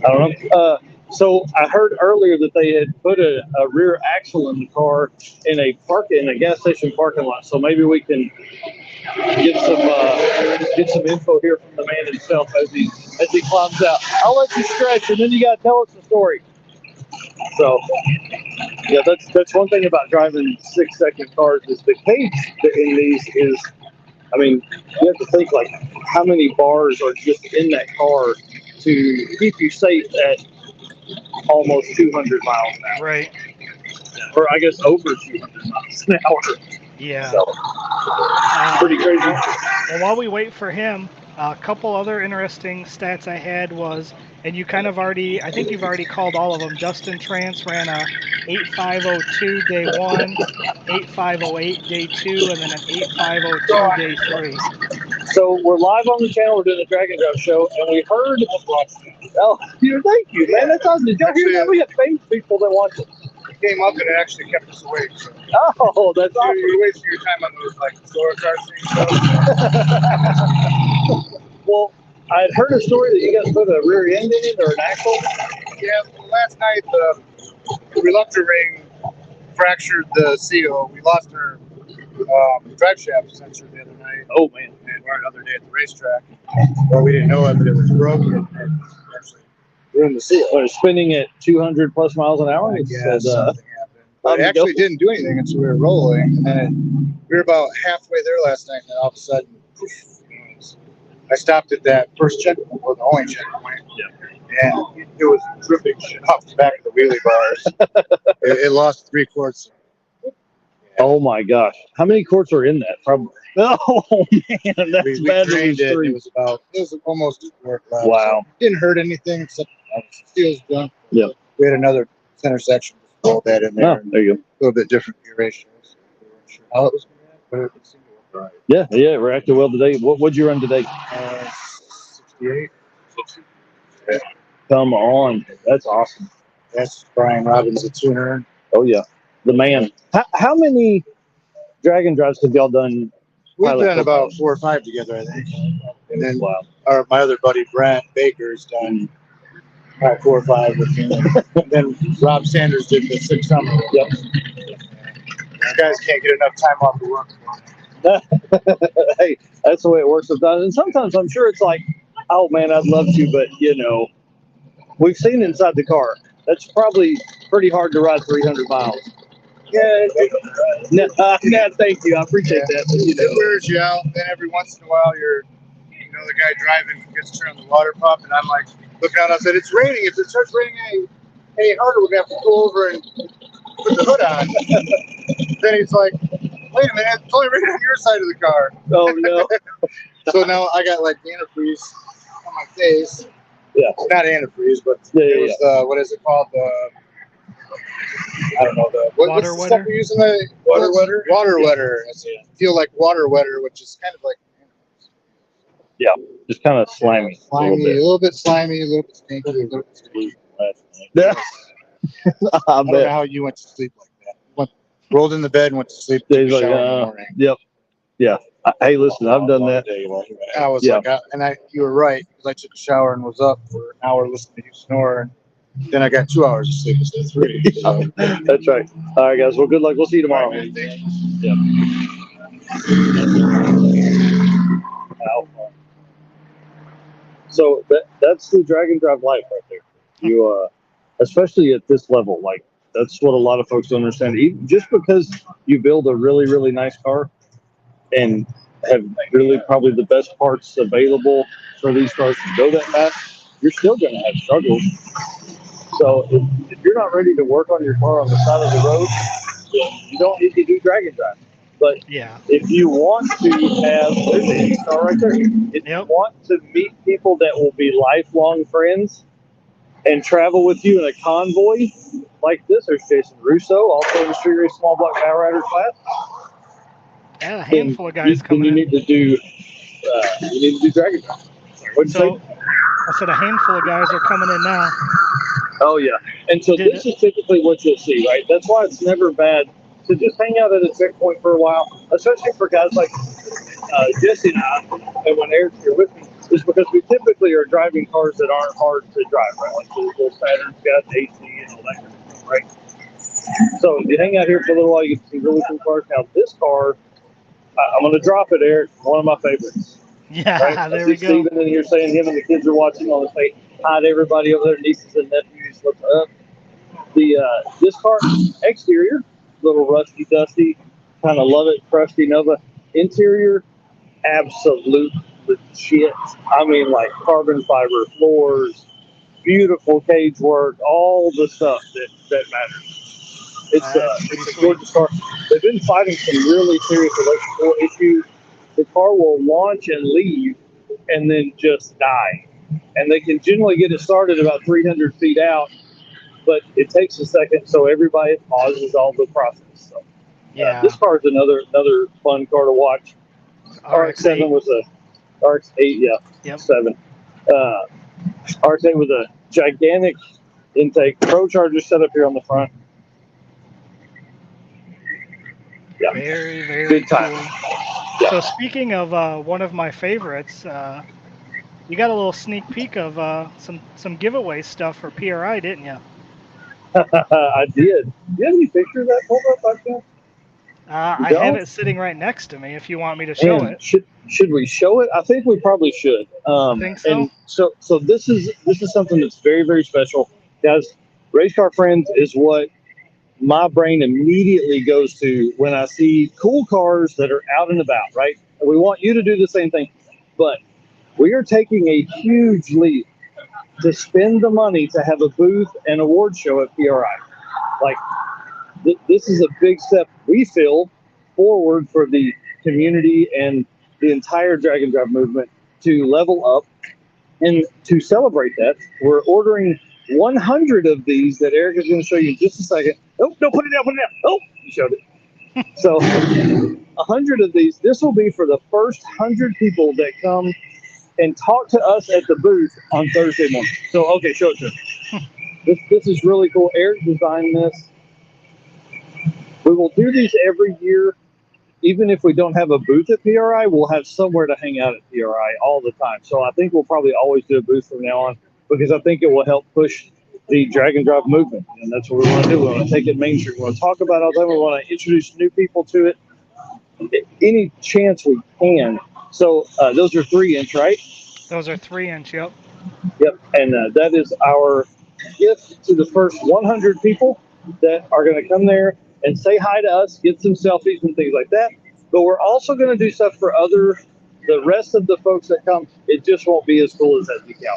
I don't know. So I heard earlier that they had put a rear axle in the car in a gas station parking lot. So maybe we can get some info here from the man himself as he climbs out. I'll let you stretch, and then you got to tell us the story. So, yeah, that's one thing about driving 6-second cars is the cage in these is, I mean, you have to think like how many bars are just in that car to keep you safe at almost 200 miles an hour. Right. Or I guess over 200 miles an hour. Yeah. So, pretty crazy. Well, while we wait for him, a couple other interesting stats I had was, and you kind of already, I think you've already called all of them. Dustin Trance ran a 8502 day 1, 8508 day 2, and then an 8502 day 3. So we're live on the channel. We're doing the Dragon Drive show, and we heard. Oh, thank you, man. That's awesome. Did y'all hear that? We have famous people that watch it. Came up and it actually kept us awake. So. Oh, that's awesome. You're wasting your time on those like slower car scenes. Well, I had heard a story that you guys put a rear end in it or an axle. Yeah, well, last night the reluctor ring fractured the seal. We lost our drive shaft sensor the other night. Oh man! And or another day at the racetrack. Well, we didn't know it, but it was broken. And actually ruined the seal. But it's spinning at 200 plus miles an hour. Yeah, something happened. But it actually didn't do anything until we were rolling. And then we were about halfway there last night, and then all of a sudden, poof, I stopped at that first checkpoint, or the only checkpoint. Yeah. And it was dripping shit off the back of the wheelie bars. it lost 3 quarts. Oh my gosh! How many quarts are in that? Probably. Oh man, that's we bad. drained it. It was almost a quart left. Wow. So didn't hurt anything except steel's done. Yeah. We had another center section. All that in there. Oh, there you go. A little bit different gear ratios. We weren't sure how it was going to act, but it seemed to work right. Yeah, it reacted well today. What'd you run today? 68. Yeah. Come on, that's awesome. That's Brian Robbins, the tuner. Oh yeah, the man. How many Dragon Drives have y'all done? We've done about 4 or 5 together, I think. And then my other buddy Brent Baker's done about 4 or 5 with me. And then Rob Sanders did the 6 summer. Yep. You guys can't get enough time off the work. Hey, that's the way it works sometimes. And sometimes I'm sure it's like, oh man, I'd love to, but you know, we've seen inside the car. That's probably pretty hard to ride 300 miles. Yeah. Thank you. I appreciate that. But, you know. It wears you out. Then every once in a while, the guy driving gets to turn on the water pump, and I'm like, looking out, I said, it's raining. If it starts raining any harder, we're going to have to go over and put the hood on. Then he's like, wait a minute, it's only raining on your side of the car. Oh, no. So now I got like antifreeze on my face. Yeah. Not antifreeze, but it was, what is it called? I don't know. Water what's the stuff we use in the water wetter? Water wetter. I feel like water wetter, which is kind of like. Yeah, just kind of slimy. A little bit slimy, a little bit stinky, a little bit stinky. Yeah. I don't know how you went to sleep like that. Rolled in the bed and went to sleep. Like, in the morning. Yep. Yeah. Hey, listen, I've done that. I was like, you were right, because I took a shower and was up for an hour listening to you snore, and then I got 2 hours of sleep instead of 3. So. That's right. All right, guys. Well, good luck. We'll see you tomorrow. Right, yeah. So that's the Dragon Drive life right there. You, especially at this level, like that's what a lot of folks don't understand. Even just because you build a really, really nice car and have really probably the best parts available for these cars to go that fast, you're still going to have struggles. So if you're not ready to work on your car on the side of the road, you don't need to do Dragon Drive. But if you want to have, there's a car right there. If you want to meet people that will be lifelong friends and travel with you in a convoy like this, there's Jason Russo, also in the Street Race Small Block Power Rider class. And a handful of guys coming in. You need to do Dragon Drive. What'd you say? I said a handful of guys are coming in now. Oh yeah, and so this is typically what you'll see, right? That's why it's never bad to just hang out at a checkpoint for a while, especially for guys like Jesse and I, and when Eric's here with me, is because we typically are driving cars that aren't hard to drive, right? Like the little Saturn's got AC and all that kind of stuff, right? So if you hang out here for a little while, you get to see really cool cars. Now this car, I'm going to drop it, Eric, one of my favorites. Yeah, right? there we go. Steven in here saying him and the kids are watching on the say hi to everybody over there, nieces and nephews. Look up. The this car exterior, little rusty dusty, kind of love it, crusty Nova. Interior, absolute legit. I mean, like carbon fiber floors, beautiful cage work, all the stuff that matters. It's a gorgeous car. They've been fighting some really serious electrical issues. The car will launch and leave, and then just die. And they can generally get it started about 300 feet out, but it takes a second, so everybody pauses all the process. So, Yeah. this car is another fun car to watch. RX-7 was a RX-8, yeah, Yep. 7. RX-8 was a gigantic intake. Pro Charger set up here on the front. Yeah. Very, very Big time. cool. Yeah. So speaking of one of my favorites, you got a little sneak peek of some giveaway stuff for PRI, didn't you? I did. Do you have any pictures of that pulled up by chance? I have it sitting right next to me if you want me to show it. Should we show it? I think we probably should. I think so. And so this is something that's very, very special, guys. Race Car Friends is what my brain immediately goes to when I see cool cars that are out and about. Right? And we want you to do the same thing, but we are taking a huge leap to spend the money to have a booth and award show at PRI. Like, this is a big step, we feel, forward for the community and the entire Drag and Drive movement to level up. And to celebrate that, we're ordering 100 of these that Eric is going to show you in just a second. Oh, no, put it down, put it down. Oh, you showed it. So 100 of these. This will be for the first 100 people that come and talk to us at the booth on Thursday morning. So, okay, show it to us. This is really cool. Eric designed this. We will do these every year. Even if we don't have a booth at PRI, we'll have somewhere to hang out at PRI all the time. So I think we'll probably always do a booth from now on because I think it will help push the Drag and Drive movement. And that's what we want to do. We want to take it mainstream. We want to talk about it all the time. We want to introduce new people to it any chance we can. So those are 3-inch, right? Those are 3-inch, yep. Yep, and that is our gift to the first 100 people that are going to come there and say hi to us, get some selfies and things like that. But we're also going to do stuff for the rest of the folks that come. It just won't be as cool as that decal.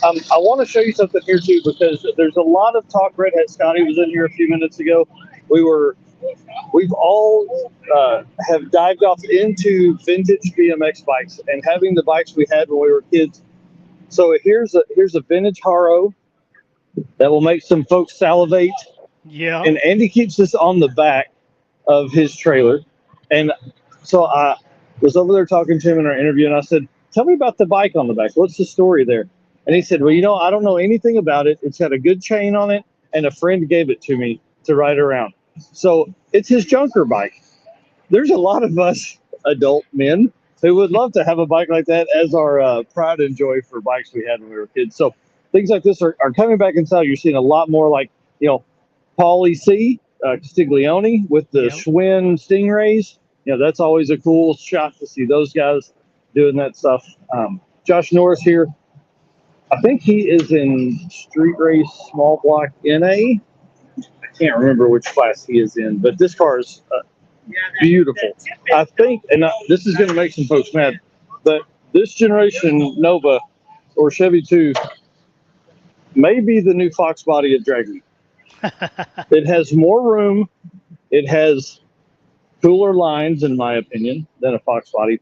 I want to show you something here too because there's a lot of talk. Redhead Scotty was in here a few minutes ago. We've all have dived off into vintage BMX bikes and having the bikes we had when we were kids. So here's a vintage Haro that will make some folks salivate. Yeah. And Andy keeps this on the back of his trailer. And so I was over there talking to him in our interview, and I said, "Tell me about the bike on the back. What's the story there?" And he said, "Well, I don't know anything about it. It's got a good chain on it, and a friend gave it to me to ride around." So it's his junker bike. There's a lot of us adult men who would love to have a bike like that as our pride and joy for bikes we had when we were kids. So things like this are coming back in style. You're seeing a lot more like, Paulie C. Castiglione with the Schwinn Stingrays. That's always a cool shot to see those guys doing that stuff. Josh Norris here. I think he is in street race small block NA. I can't remember which class he is in, but this car is beautiful. I think, and this is going to make some folks mad, but this generation Nova or Chevy 2 may be the new Fox body at Drag Week. It has more room. It has cooler lines, in my opinion, than a Fox body.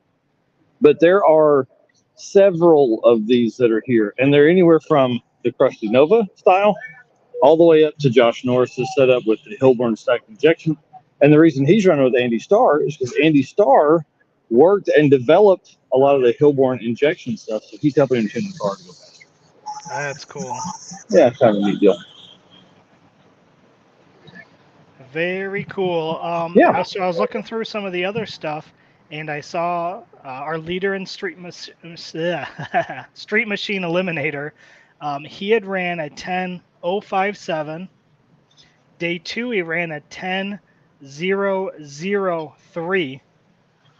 But there are several of these that are here, and they're anywhere from the Krusty Nova style all the way up to Josh Norris's setup with the Hilborn stacked injection. And the reason he's running with Andy Starr is because Andy Starr worked and developed a lot of the Hilborn injection stuff, so he's helping him tune the car to go faster. That's cool. Yeah, it's kind of a neat deal. Very cool. Yeah. So I was looking through some of the other stuff, and I saw our leader in Street Machine Eliminator. He had ran a 10.057. Day 2, he ran a 10.003.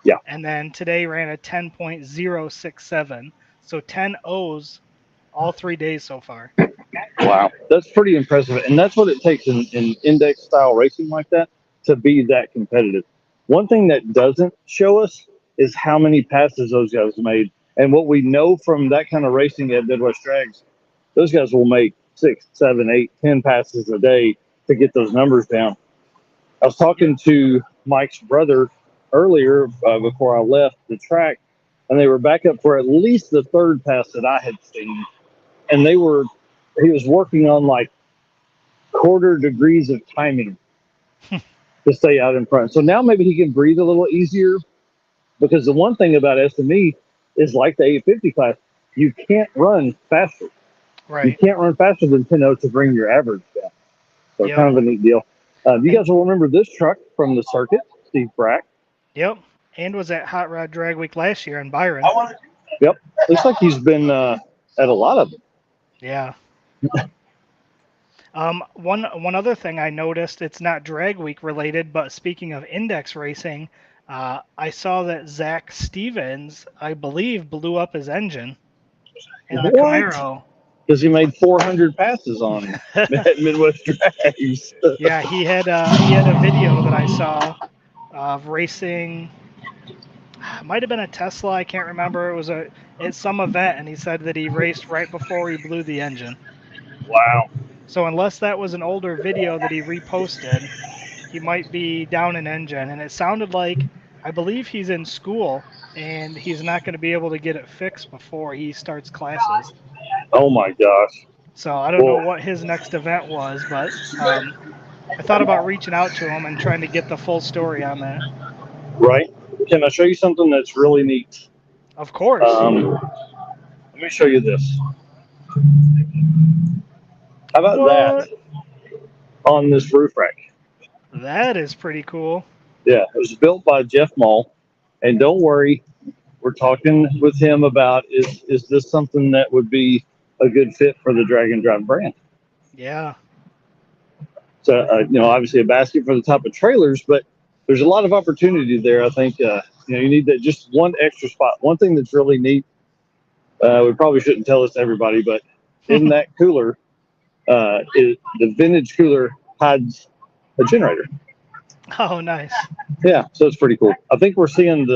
Yeah. And then today ran a 10.067. So 10 O's all 3 days so far. Wow, that's pretty impressive, and that's what it takes in index style racing like that to be that competitive. One thing that doesn't show us is how many passes those guys made, and what we know from that kind of racing at Midwest Drags, those guys will make 6, 7, 8, 10 passes a day to get those numbers down. I was talking to Mike's brother earlier before I left the track, and they were back up for at least the third pass that I had seen, and he was working on like quarter degrees of timing to stay out in front. So now maybe he can breathe a little easier, because the one thing about SME is like the 850 class, you can't run faster. Right. You can't run faster than 10.0 to bring your average down. So Yep. kind of a neat deal. You guys will remember this truck from the circuit, Steve Brack. Yep. And was at Hot Rod Drag Week last year in Byron. Yep. Looks like he's been at a lot of them. Yeah. One other thing I noticed, it's not Drag Week related, but speaking of index racing, I saw that Zach Stevens, I believe, blew up his engine in the Camaro. Because he made 400 passes on at Midwest Drags. Yeah, he had a video that I saw of racing. It might have been a Tesla, I can't remember. It was at some event, and he said that he raced right before he blew the engine. Wow. So unless that was an older video that he reposted, he might be down an engine. And it sounded like, I believe he's in school, and he's not going to be able to get it fixed before he starts classes. Oh my gosh. So I don't know what his next event was, but I thought about reaching out to him and trying to get the full story on that. Right. Can I show you something that's really neat? Of course. Let me show you this. How about that on this roof rack? That is pretty cool. Yeah, it was built by Jeff Mall. And don't worry, we're talking with him about is this something that would be a good fit for the Drag and Drive brand? Yeah. So, obviously a basket for the top of trailers, but there's a lot of opportunity there. I think, you need that just one extra spot. One thing that's really neat, we probably shouldn't tell this to everybody, but in that cooler, the vintage cooler hides a generator. Oh, nice. Yeah, so it's pretty cool. I think we're seeing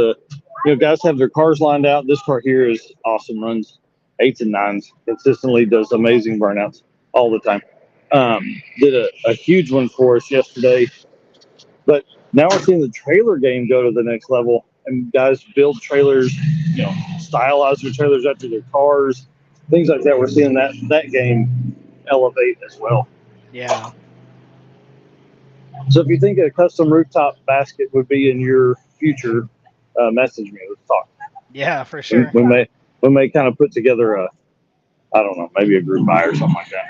guys have their cars lined out. This car here is awesome, runs 8s and 9s, consistently does amazing burnouts all the time. Did a huge one for us yesterday, but now we're seeing the trailer game go to the next level, and guys build trailers, stylize their trailers after their cars, things like that. We're seeing that game elevate as well. Yeah. So if you think a custom rooftop basket would be in your future, message me. Let's talk. Yeah, for sure. We may kind of put together maybe a group buy or something like that.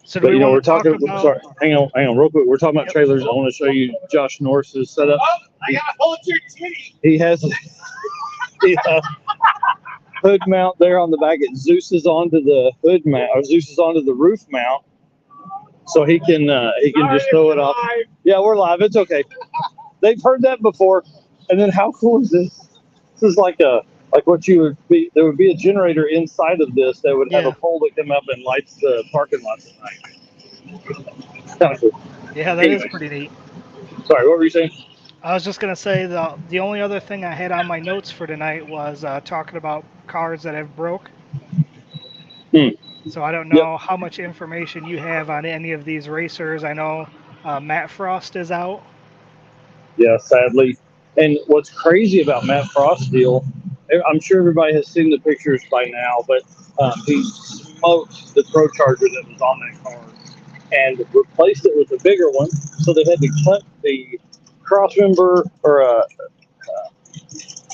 So but we're talking. about... Sorry, hang on, real quick. We're talking about trailers. I want to show you Josh Norris's setup. I gotta hold your titty. He has the hood mount there on the back. It Zeus's onto the hood mount, or Zeus's onto the roof mount, so he can just throw it off. Yeah, we're live. It's okay. They've heard that before. And then how cool is this? This is like what you would be. There would be a generator inside of this that would have a pole that come up and lights the parking lots at night. Kind of cool. Yeah, that is pretty neat. Sorry, what were you saying? I was just going to say the only other thing I had on my notes for tonight was talking about cars that have broke. So I don't know how much information you have on any of these racers. I know Matt Frost is out. Yeah, sadly. And what's crazy about Matt Frost's deal, I'm sure everybody has seen the pictures by now, but he smoked the Pro Charger that was on that car and replaced it with a bigger one. So they had to cut the cross member or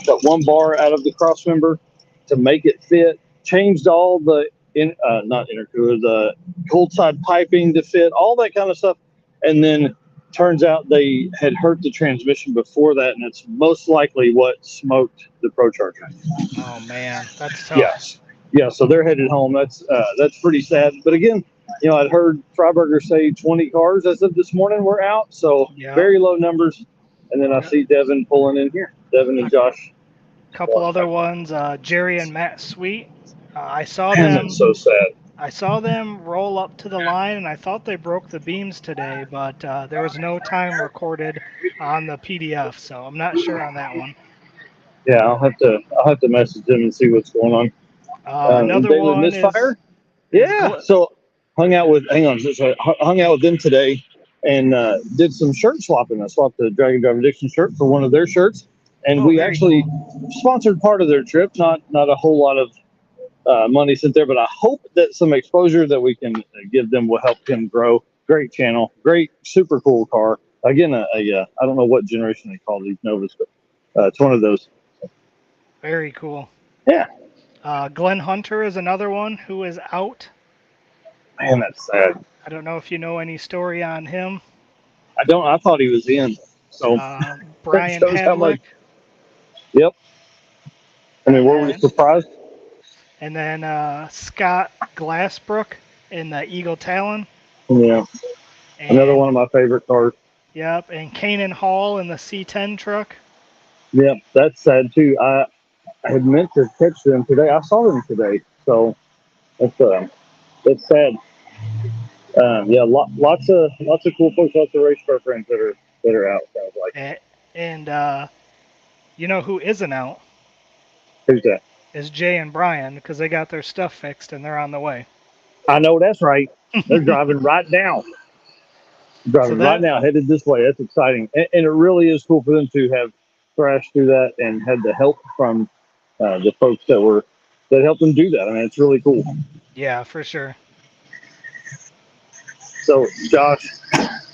that one bar out of the cross member to make it fit. Changed all the not intercooler, the cold side piping to fit, all that kind of stuff, and then turns out they had hurt the transmission before that, and it's most likely what smoked the Pro Charger. Oh man, that's tough. Yeah. So they're headed home. That's pretty sad. But again, I'd heard Freiberger say 20 cars as of this morning were out, so very low numbers. And then I see Devin pulling in here. Devin and Josh. A couple other ones, Jerry and Matt Sweet. I saw Man, them. that's so sad. I saw them roll up to the line, and I thought they broke the beams today, but there was no time recorded on the PDF, so I'm not sure on that one. Yeah, I'll have to message them and see what's going on. Another Daily one Misfire. is So hung out with them today and did some shirt swapping. I swapped the Dragon Drive Addiction shirt for one of their shirts, and we actually sponsored part of their trip. Not a whole lot of money sent there, but I hope that some exposure that we can give them will help them grow. Great channel, great, super cool car. Again, I don't know what generation they call these Novas, but it's one of those. Very cool. Yeah. Glenn Hunter is another one who is out. Man, that's sad. I don't know if you know any story on him. I don't. I thought he was in. So Brian shows how much. Hadlick. Yep. I mean, were we surprised? And then Scott Glassbrook in the Eagle Talon. Yeah. Another one of my favorite cars. Yep. And Kanan Hall in the C10 truck. Yep. That's sad too. I had meant to catch them today. I saw them today. So that's sad. Yeah. Lots of cool folks, lots of race car friends that are out. Sounds like. And you know who isn't out? Who's that? Is Jay and Brian, because they got their stuff fixed and they're on the way. I know that's right. They're driving right now. Right now, headed this way. That's exciting, and it really is cool for them to have thrashed through that and had the help from the folks that helped them do that. I mean, it's really cool. Yeah, for sure. So Josh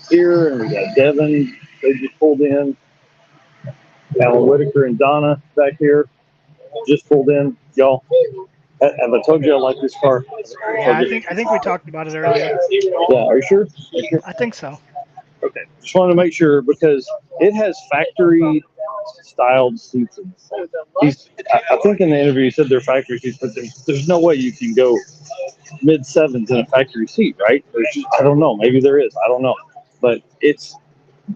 here, and we got Devin. They just pulled in. Alan Whitaker and Donna back here just pulled in. Y'all, have I told you I like this car? Yeah, I think we talked about it earlier. Yeah, are you sure? I think so. Okay, just wanted to make sure because it has factory styled seats. I think in the interview he said they're factory seats, but there's no way you can go mid sevens in a factory seat, right? I don't know. Maybe there is. I don't know, but it's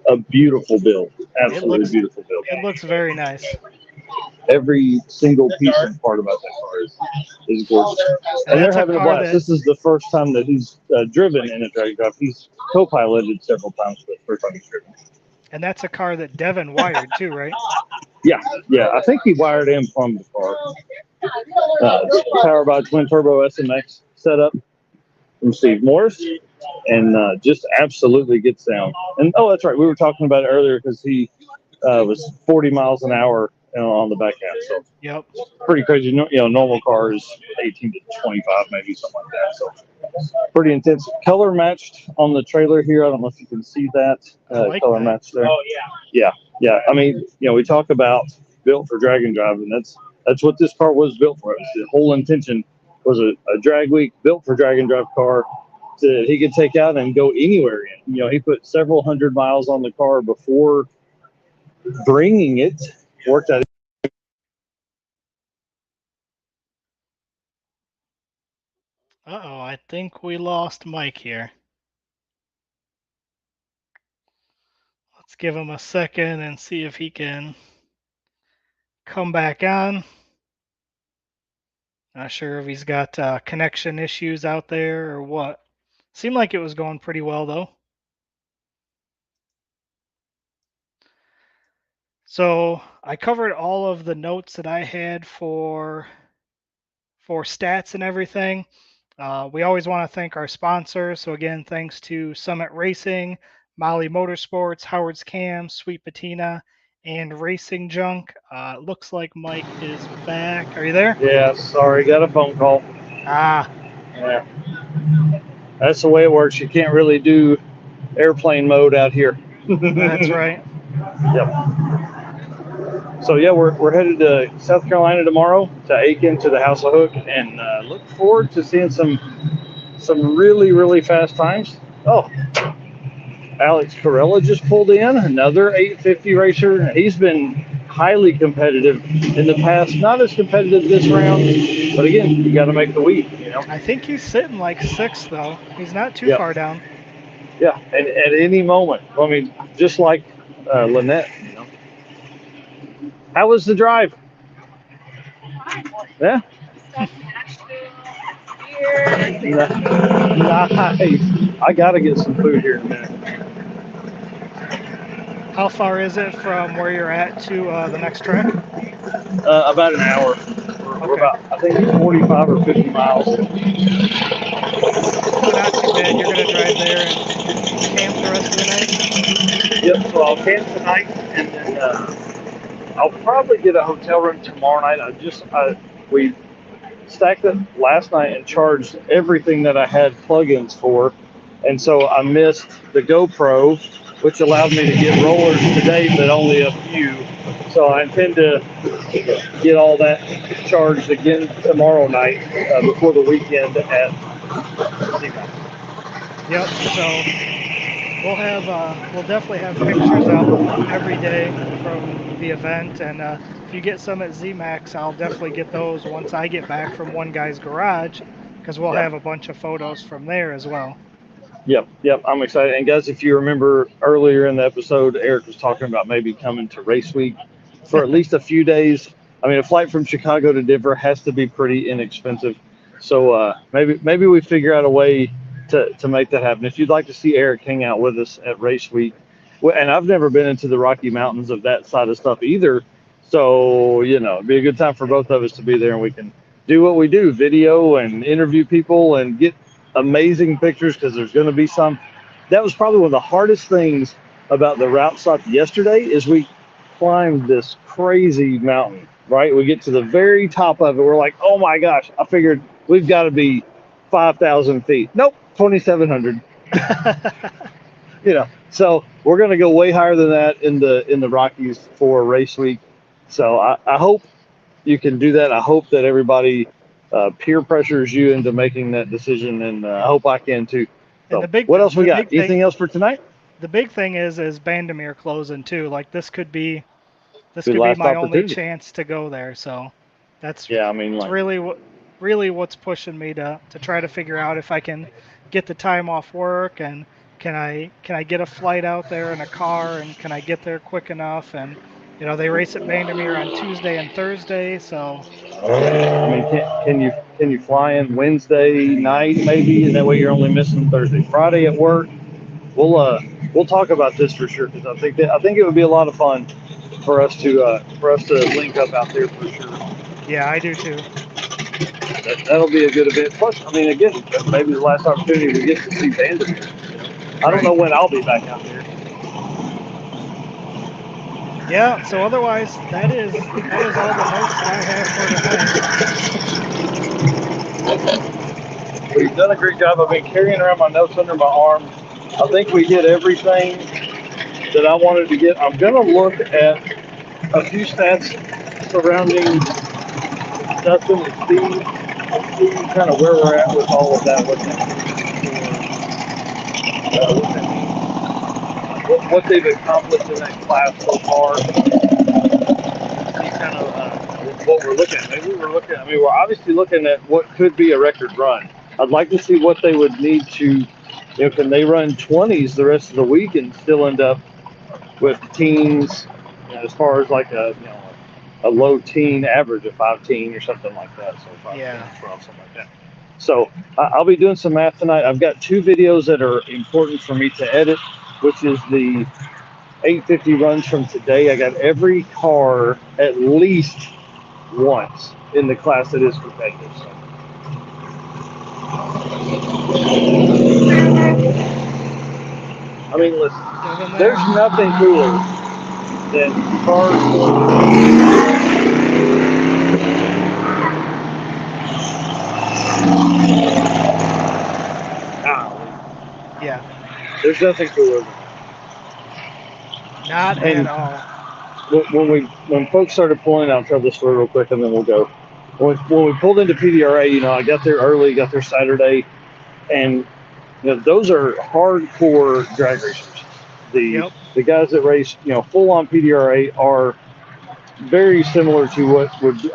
a beautiful build. Absolutely beautiful build. It looks very nice. Every single piece and part about that car is gorgeous. And they're having a blast. This is the first time that he's driven in a drag drive. He's co-piloted several times, but first time he's driven. And that's a car that Devin wired too, right? Yeah. I think he wired and plumbed the car. Powered by twin turbo SMX setup from Steve Morris, and just absolutely good sound. And that's right, we were talking about it earlier because he was 40 miles an hour on the back end. So yep, pretty crazy. Normal car is 18 to 25, maybe something like that. So pretty intense. Color matched on the trailer here. I don't know if you can see that. Color matched there. Oh yeah. Yeah. I mean, we talk about built for drag and drive, and that's what this car was built for. The whole intention was a drag week built for drag and drive car that he could take out and go anywhere in. He put several hundred miles on the car before bringing it. Worked out. Uh-oh, I think we lost Mike here. Let's give him a second and see if he can come back on. Not sure if he's got connection issues out there or what. Seemed like it was going pretty well, though. So I covered all of the notes that I had for stats and everything. We always want to thank our sponsors. So again, thanks to Summit Racing, Molly Motorsports, Howard's Cam, Sweet Patina, and Racing Junk. Looks like Mike is back. Are you there? Yeah, sorry, got a phone call. Yeah. That's the way it works. You can't really do airplane mode out here. That's right. Yep. So yeah, we're headed to South Carolina tomorrow to Aiken to the House of Hook, and look forward to seeing some really, really fast times. Oh, Alex Corella just pulled in, another 850 racer. He's been highly competitive in the past, not as competitive this round, but again, you got to make the week. I think he's sitting like sixth though. He's not too far down. Yeah, and at any moment, I mean, just like Lynette. How was the drive? Yeah. here. Nice. I gotta get some food here in a minute. How far is it from where you're at to the next track? About an hour. We're about, I think, 45 or 50 miles. So not too bad. You're gonna drive there and camp the rest of the night. Yep. So I'll camp tonight, and then I'll probably get a hotel room tomorrow night. We stacked it last night and charged everything that I had plugins for, and so I missed the GoPro, which allowed me to get rollers today, but only a few. So I intend to get all that charged again tomorrow night before the weekend at CMAX. Yep. So we'll definitely have pictures out every day from the event, and if you get some at ZMAX, I'll definitely get those once I get back from one guy's garage, because we'll have a bunch of photos from there as well. Yep, I'm excited. And guys, if you remember earlier in the episode, Eric was talking about maybe coming to Race Week for at least a few days. I mean, a flight from Chicago to Denver has to be pretty inexpensive. So maybe we figure out a way to make that happen. If you'd like to see Eric hang out with us at Race Week, and I've never been into the Rocky Mountains of that side of stuff either. So, it'd be a good time for both of us to be there, and we can do what we do, video and interview people and get amazing pictures, because there's going to be some. That was probably one of the hardest things about the route stop yesterday is we climbed this crazy mountain, right? We get to the very top of it. We're like, oh my gosh, I figured we've got to be 5,000 feet. Nope, 2,700. So we're going to go way higher than that in the Rockies for Race Week. So I hope you can do that. I hope that everybody peer pressures you into making that decision, and I hope I can too. So, what else we got? Anything else for tonight? The big thing is Bandimere closing too. Like this could be my only chance to go there. So that's really what's pushing me to try to figure out if I can get the time off work, and can I get a flight out there in a car, and can I get there quick enough? And they race at Bandimere on Tuesday and Thursday, so. I mean, can you fly in Wednesday night maybe, and that way you're only missing Thursday, Friday at work? We'll talk about this for sure, because I think it would be a lot of fun for us to link up out there for sure. Yeah, I do too. That'll be a good event. Plus, I mean, again, maybe the last opportunity we get to see Bandimere. I don't know when I'll be back out there. Yeah, so otherwise, that is all the notes that I have for tonight. We've done a great job. I've been carrying around my notes under my arm. I think we hit everything that I wanted to get. I'm going to look at a few stats surrounding Dustin and Steve, and see kind of where we're at with all of that. What they've accomplished in that class so far. Kind of what we're looking at. We're obviously looking at what could be a record run. I'd like to see what they would need to, can they run 20s the rest of the week and still end up with teens, as far as like a low teen average of 5-teen or something like that. So 12, something like that. So I'll be doing some math tonight. I've got 2 videos that are important for me to edit, which is the 850 runs from today. I got every car at least once in the class that is competitive. So. I mean, listen, there's nothing cooler than cars. Yeah. There's nothing cooler. Not at all. When folks started pulling, I'll tell this story real quick and then we'll go. When we pulled into PDRA, I got there early, got there Saturday, and those are hardcore drag racers. The guys that race, full on PDRA are very similar to what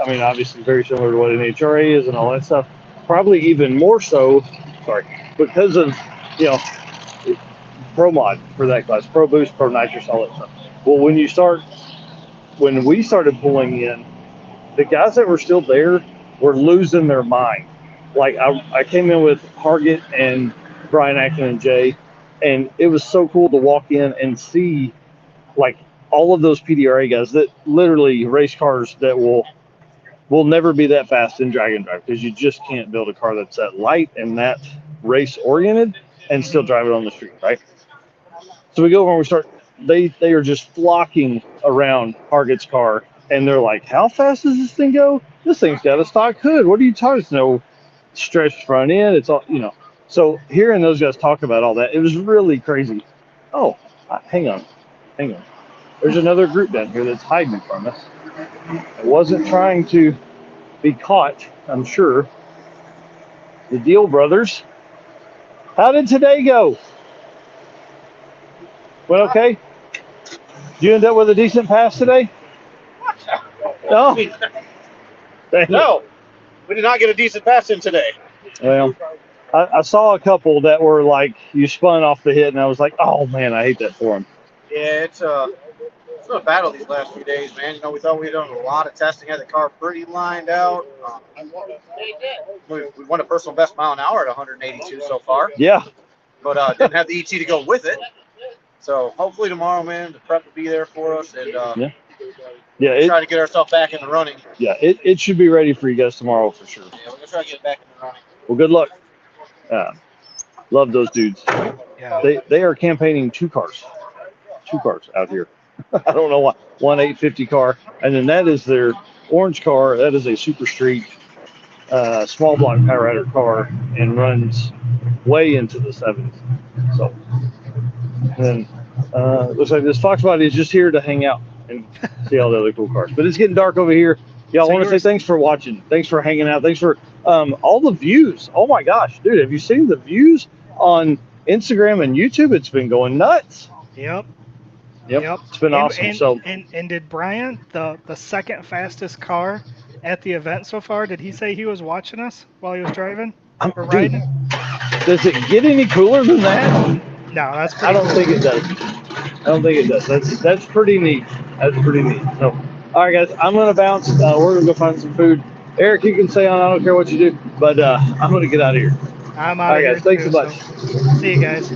obviously very similar to what an HRA is and all that stuff. Probably even more so, because of Pro Mod for that class, Pro Boost, Pro Nitrous, all that stuff. Well, when we started pulling in, the guys that were still there were losing their mind. like I came in with Hargett and Brian Ackman and Jay, and it was so cool to walk in and see like all of those PDRA guys that literally race cars that will never be that fast in drag and drive, because you just can't build a car that's that light and that race oriented and still drive it on the street, right? So we go over and we start. They are just flocking around Hargett's car, and they're like, "How fast does this thing go? This thing's got a stock hood. What are you talking? There's no stretched front end. It's all, you know." So hearing those guys talk about all that, it was really crazy. Oh, hang on. There's another group down here that's hiding from us. It wasn't trying to be caught, I'm sure. The Deal Brothers. How did today go? Went okay? Did you end up with a decent pass today? No. No, we did not get a decent pass in today. Well, I saw a couple that were like, you spun off the hit, and I was like, oh man, I hate that for them. Yeah, it's been a battle these last few days, man. You know, we thought we'd done a lot of testing, had the car pretty lined out. We won a personal best mile an hour at 182 so far. Yeah. But didn't have the ET to go with it. So hopefully tomorrow, man, the prep will be there for us, and try to get ourselves back in the running. Yeah, it should be ready for you guys tomorrow for sure. Yeah, we're gonna try to get back in the running. Well, good luck. Love those dudes. Yeah. They are campaigning two cars out here. I don't know why. One 850 car, and then that is their orange car. That is a Super Street small block power rider car, and runs way into the 70s. So, and then looks like this Fox body is just here to hang out and see all the other cool cars. But it's getting dark over here. Y'all, want to say thanks for watching. Thanks for hanging out. Thanks for all the views. Oh my gosh, dude, have you seen the views on Instagram and YouTube? It's been going nuts. Yep. It's been awesome. And did Brian, the second fastest car at the event so far, did he say he was watching us while he was driving or riding? Does it get any cooler than that? No, that's pretty I don't think it does. That's pretty neat. That's pretty neat. So, all right, guys, I'm gonna bounce. We're gonna go find some food. Eric, you can stay on. I don't care what you do, but I'm gonna get out of here. I'm out all right, of here. Guys, thanks so much. See you guys.